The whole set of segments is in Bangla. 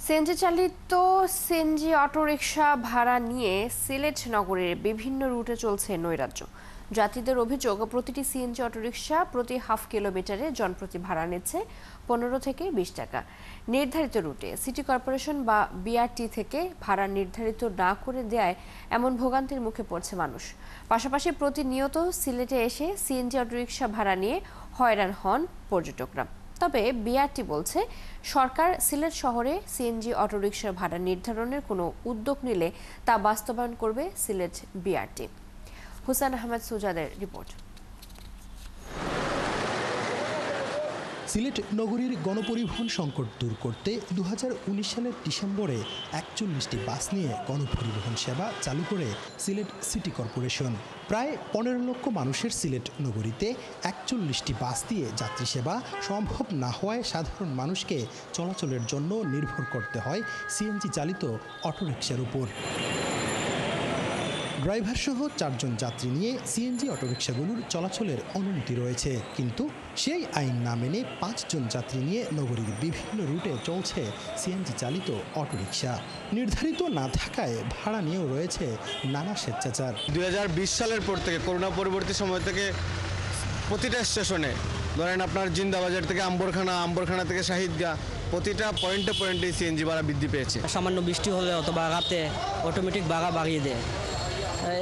সিএনজি চালিত সিএনজি অটোরিকশা ভাড়া নিয়ে সিলেট নগরের বিভিন্ন রুটে চলছে নৈরাজ্য। যাত্রীদের অভিযোগ, প্রতিটি সিএনজি অটোরিকশা প্রতি হাফ কিলোমিটারে জনপ্রতি ভাড়া নিচ্ছে 15 থেকে 20 টাকা। নির্ধারিত রুটে সিটি কর্পোরেশন বা বিআরটি থেকে ভাড়া নির্ধারিত না করে দেয় এমন ভোগান্তির মুখে পড়ছে মানুষ। পাশাপাশি প্রতিনিয়ত সিলেটে এসে সিএনজি অটোরিকশা ভাড়া নিয়ে হয়রান হন পর্যটকরা। তবে বিআরটি বলছে, সরকার সিলেট শহরে সিএনজি অটোরিকশার ভাড়া নির্ধারণের কোনো উদ্যোগ নিলে তা বাস্তবায়ন করবে সিলেট বিআরটি। হুসেন আহমেদ সুজাদের রিপোর্ট। সিলেট নগরীর গণপরিবহন সংকট দূর করতে 2019 সালের ডিসেম্বরে 41টি বাস নিয়ে গণপরিবহন সেবা চালু করে সিলেট সিটি কর্পোরেশন। প্রায় 15 লক্ষ মানুষের সিলেট নগরীতে 41টি বাস দিয়ে যাত্রী সেবা সম্ভব না হওয়ায় সাধারণ মানুষকে চলাচলের জন্য নির্ভর করতে হয় সিএনজি চালিত অটোরিকশার উপর। ড্রাইভার সহ 4 জন যাত্রী নিয়ে সিএনজি অটোরিকশাগুলোর চলাচলের অনুমতি রয়েছে, কিন্তু সেই আইন না মেনে 5 জন যাত্রী নিয়ে নগরীর বিভিন্ন রুটে চলছে সিএনজি চালিত অটোরিকশা। নির্ধারিত না থাকায় ভাড়া নিয়েও রয়েছে নানা স্বেচ্ছাচার। 2020 সালের পর থেকে, করোনা পরবর্তী সময় থেকে প্রতিটা স্টেশনে, ধরেন আপনার জিন্দাবাজার থেকে আম্বরখানা থেকে শাহিদগা, প্রতিটা পয়েন্টে সিএনজি ভাড়া বৃদ্ধি পেয়েছে। সামান্য বৃষ্টি হলে অথবা রাতে অটোমেটিক ভাড়া বাড়িয়ে দেয়।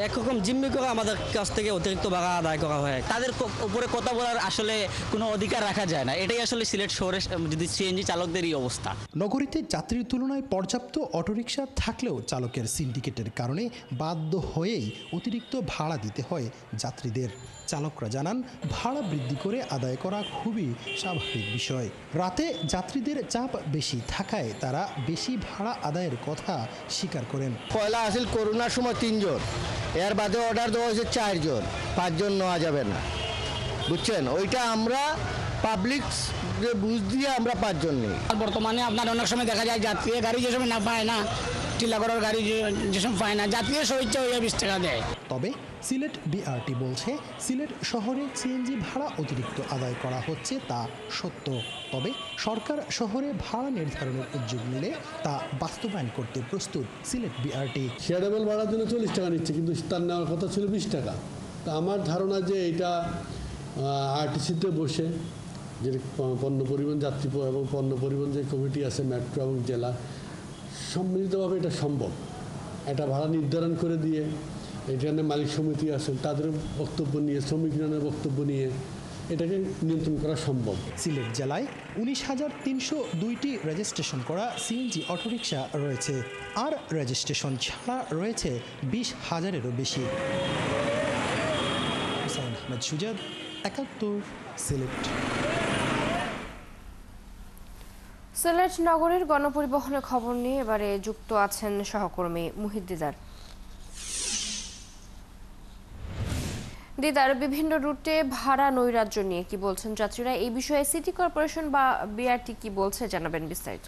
একরকম জিম্মি করে আমাদের কাছ থেকে অতিরিক্ত ভাড়া আদায় করা হয়। তাদের উপরে কথা বলার আসলে কোনো অধিকার রাখা যায় না। এটাই আসলে সিলেট শহরের যদি সিএনজি চালকদেরই অবস্থা। নগরীতে যাত্রীর তুলনায় পর্যাপ্ত অটোরিকশা থাকলেও চালকের সিন্ডিকেটের কারণে বাধ্য হয়েই অতিরিক্ত ভাড়া দিতে হয় যাত্রীদের। চালকরা জানান, ভাড়া বৃদ্ধি করে আদায় করা খুবই স্বাভাবিক বিষয়। রাতে যাত্রীদের চাপ বেশি থাকায় তারা বেশি ভাড়া আদায়ের কথা স্বীকার করেন। পয়লা আসিল করোনার সময় 3 জন, এর বাদে অর্ডার দেওয়া হয়েছে 4 জন, 5 জন নেওয়া যাবে না, বুঝছেন? ওইটা আমরা পাবলিক যে বুঝ দিয়ে আমরা 5 জন নেই। বর্তমানে আপনার অনেক সময় দেখা যায় যাত্রী গাড়ি যে সময় না পায় না, টিলাগড়ের গাড়ি যে সময় পায় না, যাত্রী সহিচ্ছা হয়ে 20 টাকা দেয়। তবে সিলেট বিআরটি বলছে, সিলেট শহরে সিএনজি ভাড়া অতিরিক্ত আদায় করা হচ্ছে তা সত্য। তবে সরকার শহরে ভাড়া নির্ধারণের উদ্যোগ নিলে তা বাস্তবায়ন করতে প্রস্তুত সিলেট বিআরটি। শেয়ারেবল ভাড়ার জন্য 40 টাকা নিচ্ছে, কিন্তু তার নেওয়ার কথা ছিল 20 টাকা। তা আমার ধারণা যে এটা আরটিসিতে বসে যে পণ্য পরিবহন যাত্রী এবং পণ্য পরিবহন যে কমিটি আছে মেট্রো এবং জেলা, সম্মিলিতভাবে এটা সম্ভব। এটা ভাড়া নির্ধারণ করে দিয়ে এখানে মালিক সমিতি আছেন, তাদের বক্তব্য নিয়ে, শ্রমিক ইউনিয়নের বক্তব্য নিয়ে এটাকে নিয়ন্ত্রণ করা সম্ভব। সিলেট জেলায় 19,302টি রেজিস্ট্রেশন করা সিএনজি অটোরিকশা রয়েছে, আর রেজিস্ট্রেশন ছাড়া রয়েছে 20,000-এরও বেশি। হুসেন আহমেদ সুজাদ, 71 সিলেট। সিলেট নগরের গণপরিবহনের খবর নিয়ে এবারে যুক্ত আছেন সহকর্মী মুহিত দিদার। দিদার, বিভিন্ন রুটে ভাড়া নৈরাজ্য নিয়ে কি বলছেন যাত্রীরা? এই বিষয়ে সিটি কর্পোরেশন বা বিআরটি কি বলছে, জানাবেন বিস্তারিত।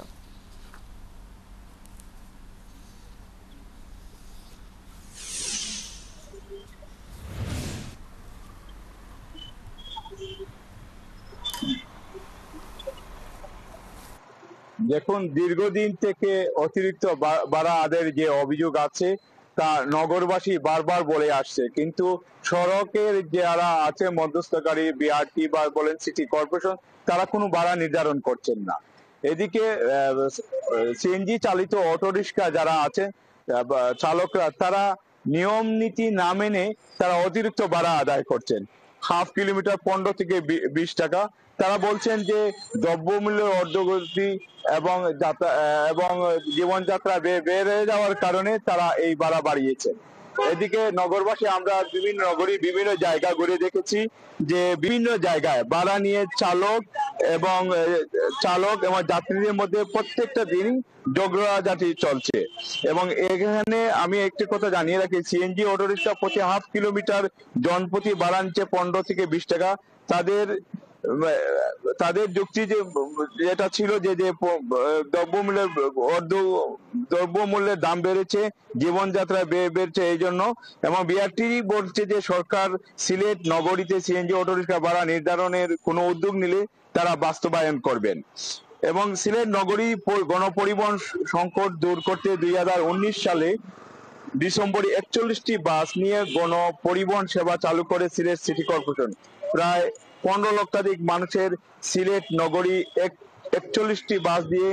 দেখুন, দীর্ঘদিন থেকে অতিরিক্ত ভাড়া আদায়ের যে অভিযোগ আছে তা নগরবাসী বারবার বলে আসছে, কিন্তু সড়কের যারা আছে মধ্যস্থকারী, বিআরটি বা বলেন সিটি কর্পোরেশন, তারা কোনো ভাড়া নির্ধারণ করছেন না। এদিকে সিএনজি চালিত অটোরিকশা যারা আছে চালকরা, তারা নিয়ম নীতি না মেনে তারা অতিরিক্ত ভাড়া আদায় করছেন। হাফ কিলোমিটার 15 থেকে 20 টাকা। তারা বলছেন যে দ্রব্যমূল্যের ঊর্ধ্বগতি এবং জীবনযাত্রা বেড়ে যাওয়ার কারণে তারা এই ভাড়া বাড়িয়েছেন। এদিকে নগরবাসী, আমরা বিভিন্ন জায়গা ঘুরে দেখেছি যে বিভিন্ন জায়গায় ভাড়া নিয়ে চালক এবং যাত্রীদের মধ্যে প্রত্যেকটা দিন ঝগড়াঝাটি চলছে। এবং এখানে আমি একটি কথা জানিয়ে রাখি, সিএনজি অটোরিকশা প্রতি হাফ কিলোমিটার জনপ্রতি ভাড়া নিচ্ছে 15 থেকে 20 টাকা। তাদের যুক্তি যেটা ছিল যে দ্রব্যমূল্যের দাম বেড়েছে, জীবনযাত্রা বেড়েছে এই জন্য। এবং বিআরটি বলছে যে সরকার সিলেট নগরীতে সিএনজি অটোরিকশা ভাড়া নির্ধারণের কোনো উদ্যোগ নিলে তারা বাস্তবায়ন করবেন। এবং সিলেট নগরী গণপরিবহন সংকট দূর করতে 2019 সালে ডিসেম্বরে 41টি বাস নিয়ে গণপরিবহন সেবা চালু করে সিলেট সিটি কর্পোরেশন। প্রায় 15 লক্ষাধিক মানুষের সিলেট নগরী 41টি বাস দিয়ে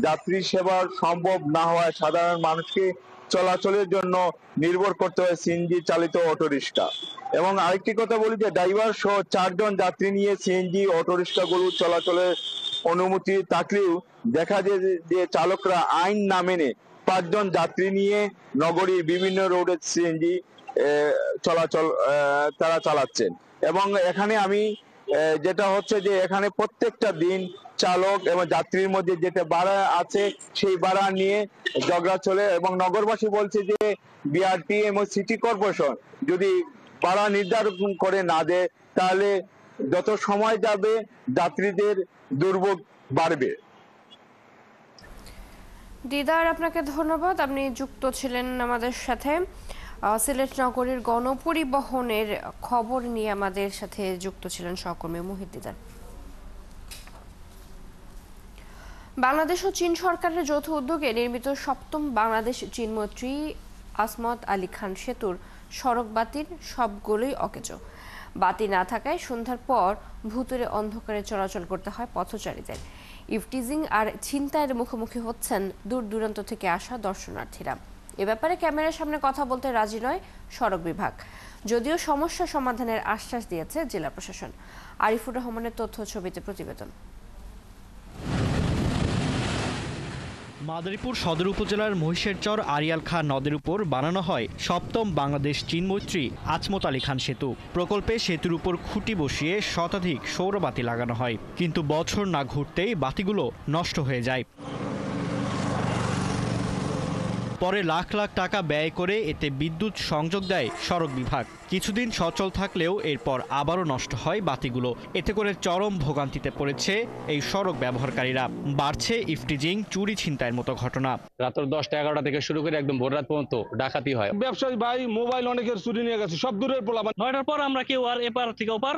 যাত্রী সেবা সম্ভব না হওয়ায় সাধারণ মানুষকে চলাচলের জন্য নির্ভর করতে হয় সিএনজি চালিত অটোরিক্সা। এবং আরেকটি কথা বলি যে ড্রাইভার সহ 4 জন যাত্রী নিয়ে সিএনজি অটোরিক্সাগুলো চলাচলের অনুমতি থাকলেও দেখা যায় যে চালকরা আইন না মেনে 5 জন যাত্রী নিয়ে নগরীর বিভিন্ন রোডে সিএনজি চলাচল তারা চালাচ্ছেন। এবং এখানে আমি যেটা হচ্ছে যে এখানে প্রত্যেকটা দিন চালক এবং যাত্রীর মধ্যে যেটা ভাড়া আছে সেই ভাড়া নিয়ে ঝগড়া চলে এবং নগরবাসী বলছে যে বিআরটি এবং সিটি কর্পোরেশন যদি ভাড়া নির্ধারণ করে না দেয় তাহলে যত সময় যাবে যাত্রীদের দুর্ভোগ বাড়বে। দিদার, আপনাকে ধন্যবাদ, আপনি যুক্ত ছিলেন আমাদের সাথে। সিলেট নগরীর গণপরিবহনের খবর নিয়ে আমাদের সাথে যুক্ত ছিলেন সহকর্মী মুহিত দিদার। বাংলাদেশ ও চীন সরকারের যৌথ উদ্যোগে নির্মিত 7ম বাংলাদেশ চীন মৈত্রী আসমত আলী খান সেতুর সড়ক বাতির সবগুলোই অকেজো। বাতি না থাকায় সন্ধ্যার পর ভুতুড়ে অন্ধকারে চলাচল করতে হয় পথচারীদের। ইফটিজিং আর ছিনতাইয়ের মুখোমুখি হচ্ছেন দূর দূরান্ত থেকে আসা দর্শনার্থীরা। এ ব্যাপারে ক্যামেরার সামনে কথা বলতে রাজি নয় সড়ক বিভাগ, যদিও সমস্যা সমাধানের আশ্বাস দিয়েছে জেলা প্রশাসন। আরিফুর রহমানের তথ্য ছবিতে প্রতিবেদন। মাদারীপুর সদর উপজেলার মহিষেরচর আরিয়াল খান নদের উপর বানানো হয় 7ম বাংলাদেশ চীন মৈত্রী আজমত আলী খান সেতু প্রকল্পে সেতুর উপর খুঁটি বসিয়ে শতাধিক সৌরবাতি লাগানো হয়, কিন্তু বছর না ঘুরতেই বাতিগুলো নষ্ট হয়ে যায়। পরে লাখ লাখ টাকা ব্যয় করে এতে বিদ্যুৎ সংযোগ দেয় সড়ক বিভাগ। কিছুদিন সচল থাকলেও এরপর আবারও নষ্ট হয় বাতিগুলো। এতে করে চরম ভোগান্তিতে পড়েছে এই সড়ক ব্যবহারকারীরা। বাড়ছে ইফটিজিং, চুরি ছিনতাইয়ের মতো ঘটনা। রাত 10টা 11টা থেকে শুরু করে একদম ভোর রাত পর্যন্ত ডাকাতি হয়। ব্যবসায়ী ভাই মোবাইল অনেকের চুরি নিয়ে গেছে, সব দূরের পোলাপান। 9টার পর আমরা কেউ আর এপার থেকে ওপার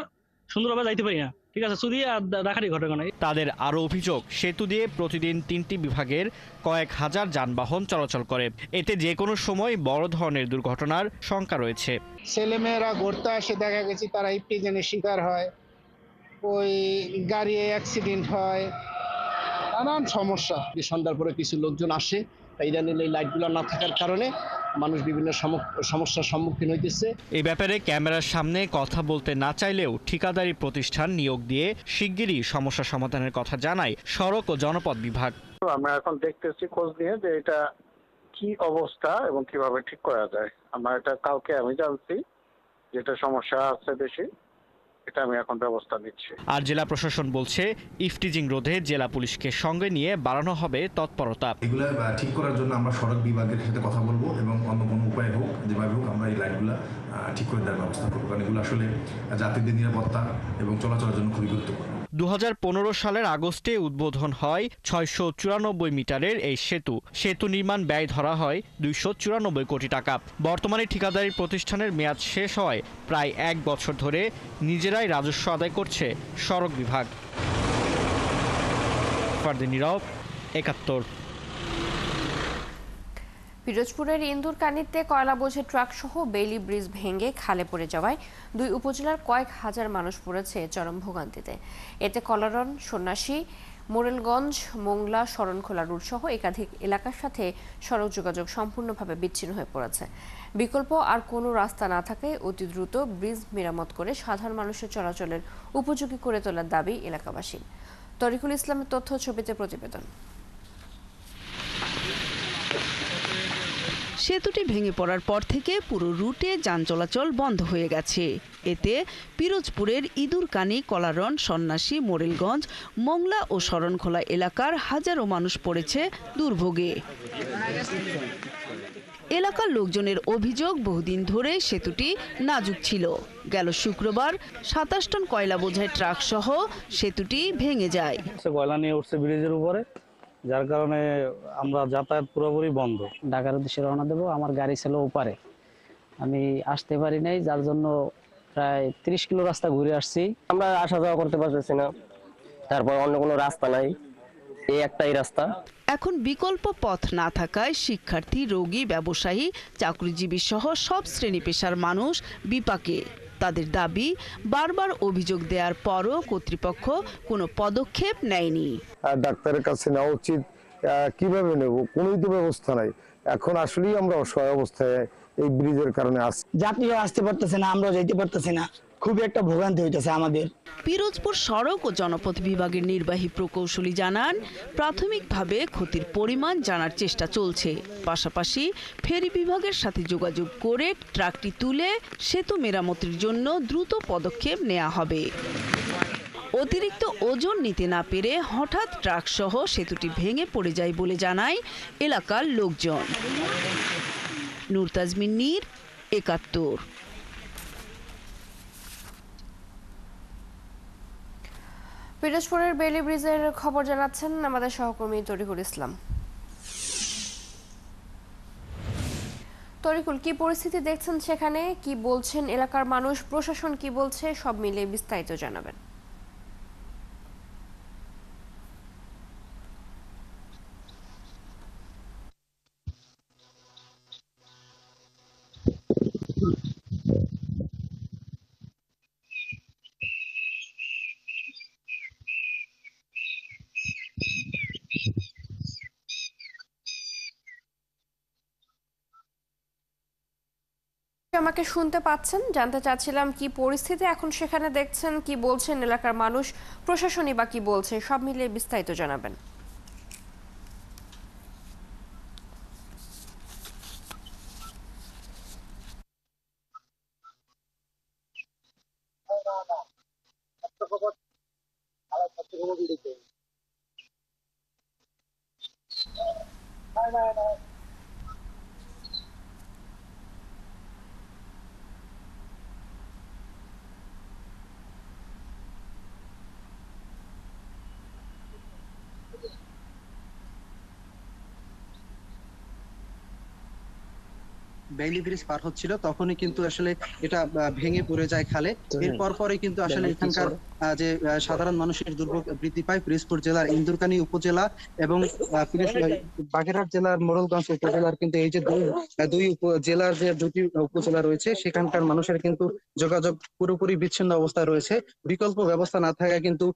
সুন্দরভাবে যাইতে পারি না, ঠিক আছে, চুরি আর ডাকাতি ঘটনা। তাদের আরও অভিযোগ, সেতু দিয়ে প্রতিদিন 3টি বিভাগের কয়েক হাজার যানবাহন চলাচল করে। এতে যে কোনো সময় বড় ধরনের দুর্ঘটনার শঙ্কা রয়েছে। ছেলেমেয়েরা ঘুরতে আসে, দেখা গেছে তারা ইফটিজিংয়ের শিকার হয়, ওই গাড়ি অ্যাক্সিডেন্ট হয়, নানান সমস্যা। সন্ধ্যার পরে কিছু লোকজন আসে, ইদানিং এই লাইটগুলো না থাকার কারণে মানুষ বিভিন্ন সমস্যার সম্মুখীন হইতেছে। এই ব্যাপারে ক্যামেরার সামনে কথা বলতে না চাইলেও ঠিকাদারি প্রতিষ্ঠান নিয়োগ দিয়ে শিগগিরই সমস্যা সমাধানের কথা জানায় সড়ক ও জনপথ বিভাগ। আমরা এখন দেখতেছি খোঁজ নিয়ে যে এটা কি অবস্থা এবং কিভাবে ঠিক করা যায়। আমরা এটা কালকে আমি জানছি যেটা সমস্যা আছে বেশি, এটা আমি এখন ব্যবস্থা নিচ্ছি। আর জেলা প্রশাসন বলছে ইফটিজিং রোধে জেলা পুলিশকে সঙ্গে নিয়ে বাড়ানো হবে তৎপরতা। এগুলো ঠিক করার জন্য আমরা সড়ক বিভাগের সাথে কথা বলবো এবং অন্য কোনো উপায় হোক, যেভাবে হোক আমরা এই লাইটগুলো ঠিক করে দেওয়ার ব্যবস্থা করবো, কারণ এগুলো আসলে যাত্রীদের নিরাপত্তা এবং চলাচলের জন্য খুবই গুরুত্বপূর্ণ। 2015 সালের আগস্টে উদ্বোধন হয় 694 মিটারের এই সেতু নির্মাণ ব্যয় ধরা হয় 294 কোটি টাকা। বর্তমানে ঠিকাদারি প্রতিষ্ঠানের মেয়াদ শেষ হয় প্রায় 1 বছর ধরে নিজেরাই রাজস্ব আদায় করছে সড়ক বিভাগ। ফারদিন নীরব, 71। পিরোজপুরের ইন্দুরকানীতে কয়লা বোঝে ট্রাক সহ বেইলি ব্রিজ ভেঙে খালে পড়ে যাওয়ায় 2 উপজেলার কয়েক হাজার মানুষ পড়েছে চরম ভোগান্তিতে। এতে কলারন, সন্ন্যাসী, মোরেলগঞ্জ, মোংলা, শরণখোলা রুট সহ একাধিক এলাকার সাথে সড়ক যোগাযোগ সম্পূর্ণভাবে বিচ্ছিন্ন হয়ে পড়েছে। বিকল্প আর কোনো রাস্তা না থাকায় অতি দ্রুত ব্রিজ মেরামত করে সাধারণ মানুষের চলাচলের উপযোগী করে তোলার দাবি এলাকাবাসীর। তরিকুল ইসলামের তথ্য ছবিতে প্রতিবেদন। সেতুটি ভেঙে পড়ার পর থেকে পুরো রুটে যান চলাচল বন্ধ হয়ে গেছে। এতে পিরোজপুরের ইঁদুরকানী, কলারন, সন্ন্যাসী, মোরেলগঞ্জ, মোংলা ও শরণখোলা এলাকার হাজারো মানুষ পড়েছে দুর্ভোগে। এলাকার লোকজনের অভিযোগ, বহুদিন ধরে সেতুটি নাজুক ছিল। গেল শুক্রবার 27 টন কয়লা বোঝাই ট্রাক সহ সেতুটি ভেঙে যায়। কয়লা নিয়ে উঠছে ব্রিজের উপরে, যার কারণে আমরা যাতায়াত পুরোপুরি বন্ধ। ঢাকার উদ্দেশ্যে রওনা দেবো, আমার গাড়ি ছিল ওপারে, আমি আসতে পারি নাই, যার জন্য প্রায় 30 কিলো রাস্তা ঘুরে আসছি। আমরা আসা যাওয়া করতে পারতেছি না, তারপর অন্য কোনো রাস্তা নাই, এই একটাই রাস্তা। এখন বিকল্প পথ না থাকায় শিক্ষার্থী, রোগী, ব্যবসায়ী, চাকরিজীবী সহ সব শ্রেণী পেশার মানুষ বিপাকে। তাদের দাবি, বারবার অভিযোগ দেওয়ার পরও কর্তৃপক্ষ কোনো পদক্ষেপ নেয়নি। ডাক্তারের কাছে নেওয়া উচিত, কিভাবে নেব, কোনোই তো ব্যবস্থা নাই। এখন আসলেই আমরা অসহায় অবস্থায় এই ব্রিজের কারণে আসছি। যাত্রীরা আসতে পারতেছে না, আমরাও যেতে পারতেছি না, খুবই একটা ভোগান্তি হইতেছে আমাদের। পিরোজপুর সড়ক ও জনপথ বিভাগের নির্বাহী প্রকৌশলী জানান, প্রাথমিকভাবে ক্ষতির পরিমাণ জানার চেষ্টা চলছে। পাশাপাশি ফেরি বিভাগের সাথে যোগাযোগ করে ট্রাকটি তুলে সেতু মেরামতির জন্য দ্রুত পদক্ষেপ নেওয়া হবে। অতিরিক্ত ওজন নিতে না পেরে হঠাৎ ট্রাকসহ সেতুটি ভেঙে পড়ে যায় বলে জানায় এলাকার লোকজন। নূর তাজমিন নীর, ৭১। পিরোজপুরের বেইলি ব্রিজের খবর জানাচ্ছেন আমাদের সহকর্মী তরিকুল ইসলাম। তরিকুল, কি পরিস্থিতি দেখছেন সেখানে, কি বলছেন এলাকার মানুষ, প্রশাসন কি বলছে, সব মিলে বিস্তারিত জানাবেন। আমাকে শুনতে পাচ্ছেন? জানতে চাচ্ছিলাম কি পরিস্থিতি এখন সেখানে দেখছেন, কি বলছেন এলাকার মানুষ, প্রশাসনই বা কি বলছে, সব মিলিয়ে বিস্তারিত জানাবেন। বেইলি ব্রিজ পার হচ্ছিল তখনই কিন্তু আসলে এটা ভেঙে পড়ে যায় খালে। এরপর পরে কিন্তু আসলে এখানকার যে সাধারণ মানুষের দুর্ভোগ বৃদ্ধি পায়। পিরোজপুর জেলার ইন্দুরকানী উপজেলা এবং বাগেরহাট জেলার মোড়লগঞ্জ উপজেলার কিন্তু এই যে দুই উপজেলার যে দুটি উপজেলা রয়েছে সেখানকার মানুষের কিন্তু যোগাযোগ পুরোপুরি বিচ্ছিন্ন অবস্থায় রয়েছে। বিকল্প ব্যবস্থা না থাকায় কিন্তু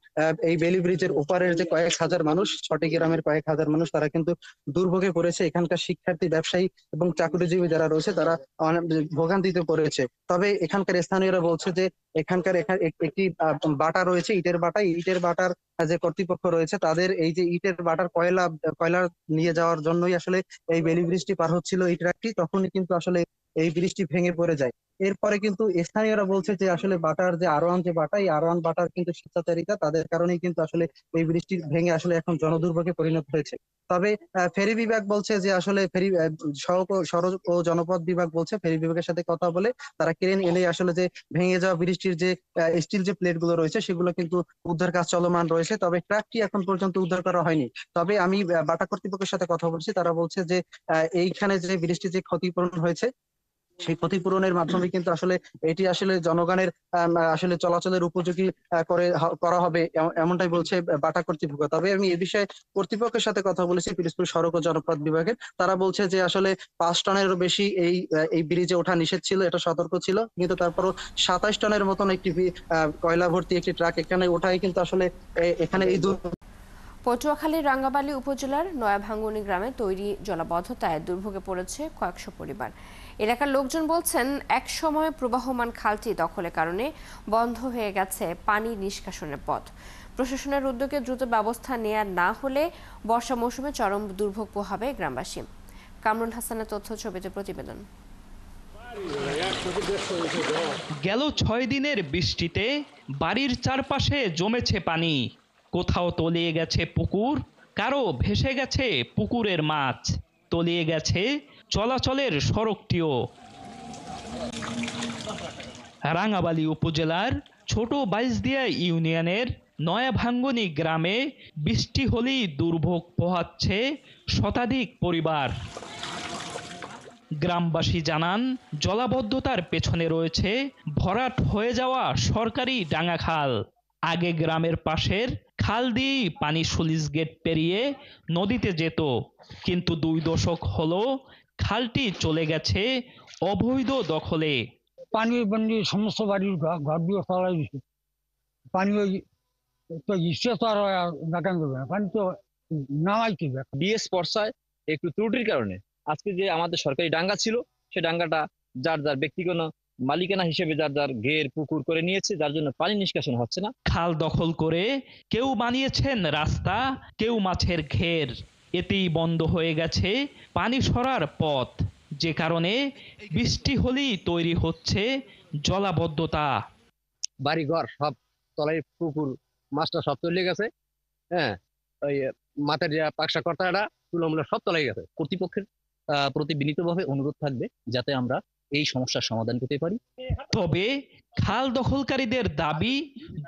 এই বেইলি ব্রিজের ওপারের যে কয়েক হাজার মানুষ, ৬টি গ্রামের কয়েক হাজার মানুষ, তারা কিন্তু দুর্ভোগে পড়েছে। এখানকার শিক্ষার্থী, ব্যবসায়ী এবং চাকরিজীবী যারা রয়েছে তারা ভোগান্তিতে পড়েছে। তবে এখানকার স্থানীয়রা বলছে যে এখানকার একটি বাটা রয়েছে, ইটের বাটা। ইটের বাটার যে কর্তৃপক্ষ রয়েছে তাদের এই যে ইটের বাটার কয়লা নিয়ে যাওয়ার জন্যই আসলে এই বেইলি ব্রিজটি পার হচ্ছিল এই ট্রাকটি, তখনই কিন্তু আসলে এই ব্রিজটি ভেঙে পড়ে যায়। এরপরে কিন্তু স্থানীয়রা বলছে যে আসলে বাটার যে আরোয়ান যে বাটা, এই আরোয়ান বাটার কিন্তু স্বেচ্ছাচারিতা, তাদের কারণেই কিন্তু আসলে এই ব্রিজটি ভেঙে আসলে এখন জনদুর্ভোগে পরিণত হয়েছে। তবে ফেরি বিভাগ বলছে যে আসলে ফেরি সড়ক ও জনপথ বিভাগ বলছে ফেরি বিভাগের সাথে কথা বলে তারা ক্রেন এনে আসলে যে ভেঙে যাওয়া ব্রিজটির যে স্টিল যে প্লেট গুলো রয়েছে সেগুলো কিন্তু উদ্ধার কাজ চলমান রয়েছে। তবে ট্রাকটি এখন পর্যন্ত উদ্ধার করা হয়নি। তবে আমি বাটা কর্তৃপক্ষের সাথে কথা বলছি, তারা বলছে যে এইখানে যে ব্রিজটি যে ক্ষতিপূরণ হয়েছে সেই ক্ষতিপূরণের মাধ্যমে কিন্তু আসলে এটি আসলে জনগণের আসলে চলাচলের উপযোগী করা হবে, এমনটাই বলছে বাটা কর্তৃপক্ষ। তবে আমি এ বিষয়ে কর্তৃপক্ষের সাথে কথা বলেছি, পিরোজপুর সড়ক ও জনপথ বিভাগের। তারা বলছে যে আসলে ৫ টনেরও বেশি এই ব্রিজে ওঠা নিষেধ ছিল, এটা সতর্ক ছিল, কিন্তু তারপরও ২৭ টনের মতন একটি কয়লা ভর্তি একটি ট্রাক এখানে ওঠাই কিন্তু আসলে এখানে এই পটুয়াখালীর রাঙ্গাবালী উপজেলার নয়াভাঙ্গনী গ্রামে তৈরি জলাবদ্ধতায় দুর্ভোগে পড়েছে কয়েকশো পরিবার। এলাকার লোকজন বলছেন, এক সময় প্রবাহমান খালটি দখলের কারণে বন্ধ হয়ে গেছে পানি নিষ্কাশনের পথ। প্রশাসনের উদ্যোগে দ্রুত ব্যবস্থা নেওয়া না হলে বর্ষা মৌসুমে চরম দুর্ভোগ পোহাবে গ্রামবাসী। কামরুল হাসানের তথ্য ছবিতে প্রতিবেদন। গেল ৬ দিনের বৃষ্টিতে বাড়ির চারপাশে জমেছে পানি। কোথাও তলিয়ে গেছে পুকুর, কারো ভেসে গেছে পুকুরের মাছ, তলিয়ে গেছে চলাচলের সড়কটিও। রাঙ্গাবালী উপজেলার ছোট বাইজদিয়া ইউনিয়নের নয়াভাঙ্গনী গ্রামে বৃষ্টি হলেই দুর্ভোগ পোহাচ্ছে শতাধিক পরিবার। গ্রামবাসী জানান, জলাবদ্ধতার পেছনে রয়েছে ভরাট হয়ে যাওয়া সরকারি ডাঙ্গা খাল। আগে গ্রামের পাশের খাল দিয়েই পানি সুলিস গেট পেরিয়ে নদীতে যেত, কিন্তু 2 দশক হলো খালটি চলে গেছে অবৈধ দখলে। পানি সমস্ত বাড়ির ঘর দিয়ে তলায় দিচ্ছে। পানি ওই তো ইচ্ছে তো আর নাকান করবে না, পানি তো নামাই কি ডিএস পর্সায় একটু ত্রুটির কারণে আজকে যে আমাদের সরকারি ডাঙ্গা ছিল, সে ডাঙ্গাটা যার যার ব্যক্তিগত মালিকানা হিসেবে যার যার ঘের পুকুর করে নিয়েছে, যার জন্য পানি নিষ্কাশন হচ্ছে না। খাল দখল করে কেউ বানিয়েছেন রাস্তা, কেউ মাছের ঘের। এতেই বন্ধ হয়ে গেছে পানি সরার পথ, যে কারণে বৃষ্টি হলেই তৈরি হচ্ছে জলাবদ্ধতা। বাড়ি ঘর সব তলায় পুকুর মাছটা সব চলে গেছে। হ্যাঁ, ওই মাথার যে পাকসা কর্তাটা তুলমূল্য সব তলায় গেছে। কর্তৃপক্ষের প্রতি বিনীতভাবে অনুরোধ থাকবে যাতে আমরা এই সমস্যার সমাধান করতে পারি। তবে খাল দখলকারীদের দাবি,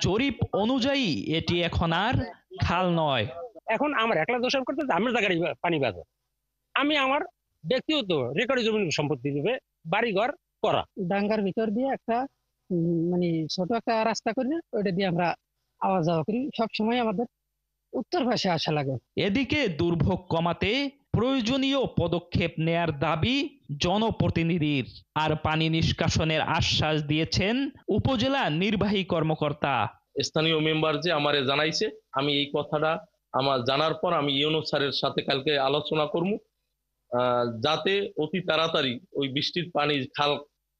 জরিপ অনুযায়ী এটি এখন আর খাল নয়। এখন আমার একলা দোষারোপ করতে আমার জায়গায় পানি বাজে। আমি আমার ব্যক্তিগত রেকর্ড জমি সম্পত্তি দেবে বাড়িঘর করা। ডাঙ্গার ভিতর দিয়ে একটা মানে ছোট একটা রাস্তা করে ওইটা দিয়ে আমরা আওয়া যাওয়া করি। সবসময় আমাদের উত্তর পাশে আসা লাগে। এদিকে দুর্ভোগ কমাতে প্রয়োজনীয় পদক্ষেপ নেয়ার দাবি জনপ্রতিনিধির। আর পানি নিষ্কাশনের আশ্বাস দিয়েছেন উপজেলা নির্বাহী কর্মকর্তা। স্থানীয় মেম্বার যে আমারে জানাইছে, আমি এই কথাটা আমার জানার পর আমি ইউনো স্যারের সাথে কালকে আলোচনা করব, যাতে অতি তাড়াতাড়ি ওই বৃষ্টির পানি খাল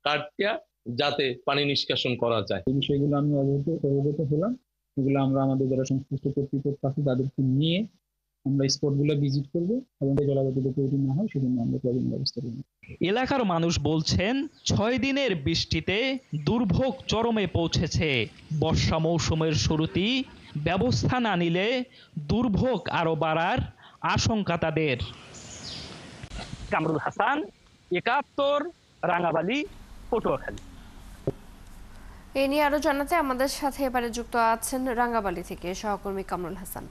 কাটিয়া যাতে পানি নিষ্কাশন করা যায়। এই বিষয়গুলো আমি অবগত হলাম। এগুলো আমরা আমাদের যারা সংশ্লিষ্ট কর্তৃপক্ষ আছে তাদেরকে নিয়ে আমরা স্পটগুলো ভিজিট করব এবং জলাবদ্ধতা তৈরি না হয় সেজন্য আমরা প্রয়োজনীয় ব্যবস্থা করব। এলাকার মানুষ বলছেন 6 দিনের বৃষ্টিতে দুর্ভোগ চরমে পৌঁছেছে। বর্ষা মৌসুমের শুরুতেই ব্যবস্থা না নিলে দুর্ভোগ আরো বাড়ার আশঙ্কা তাদের। কামরুল হাসান, 71, রাঙ্গাবালি, পটুয়াখালী। এ নিয়ে আরো জানাতে আমাদের সাথে এবারে যুক্ত আছেন রাঙ্গাবালি থেকে সহকর্মী কামরুল হাসান।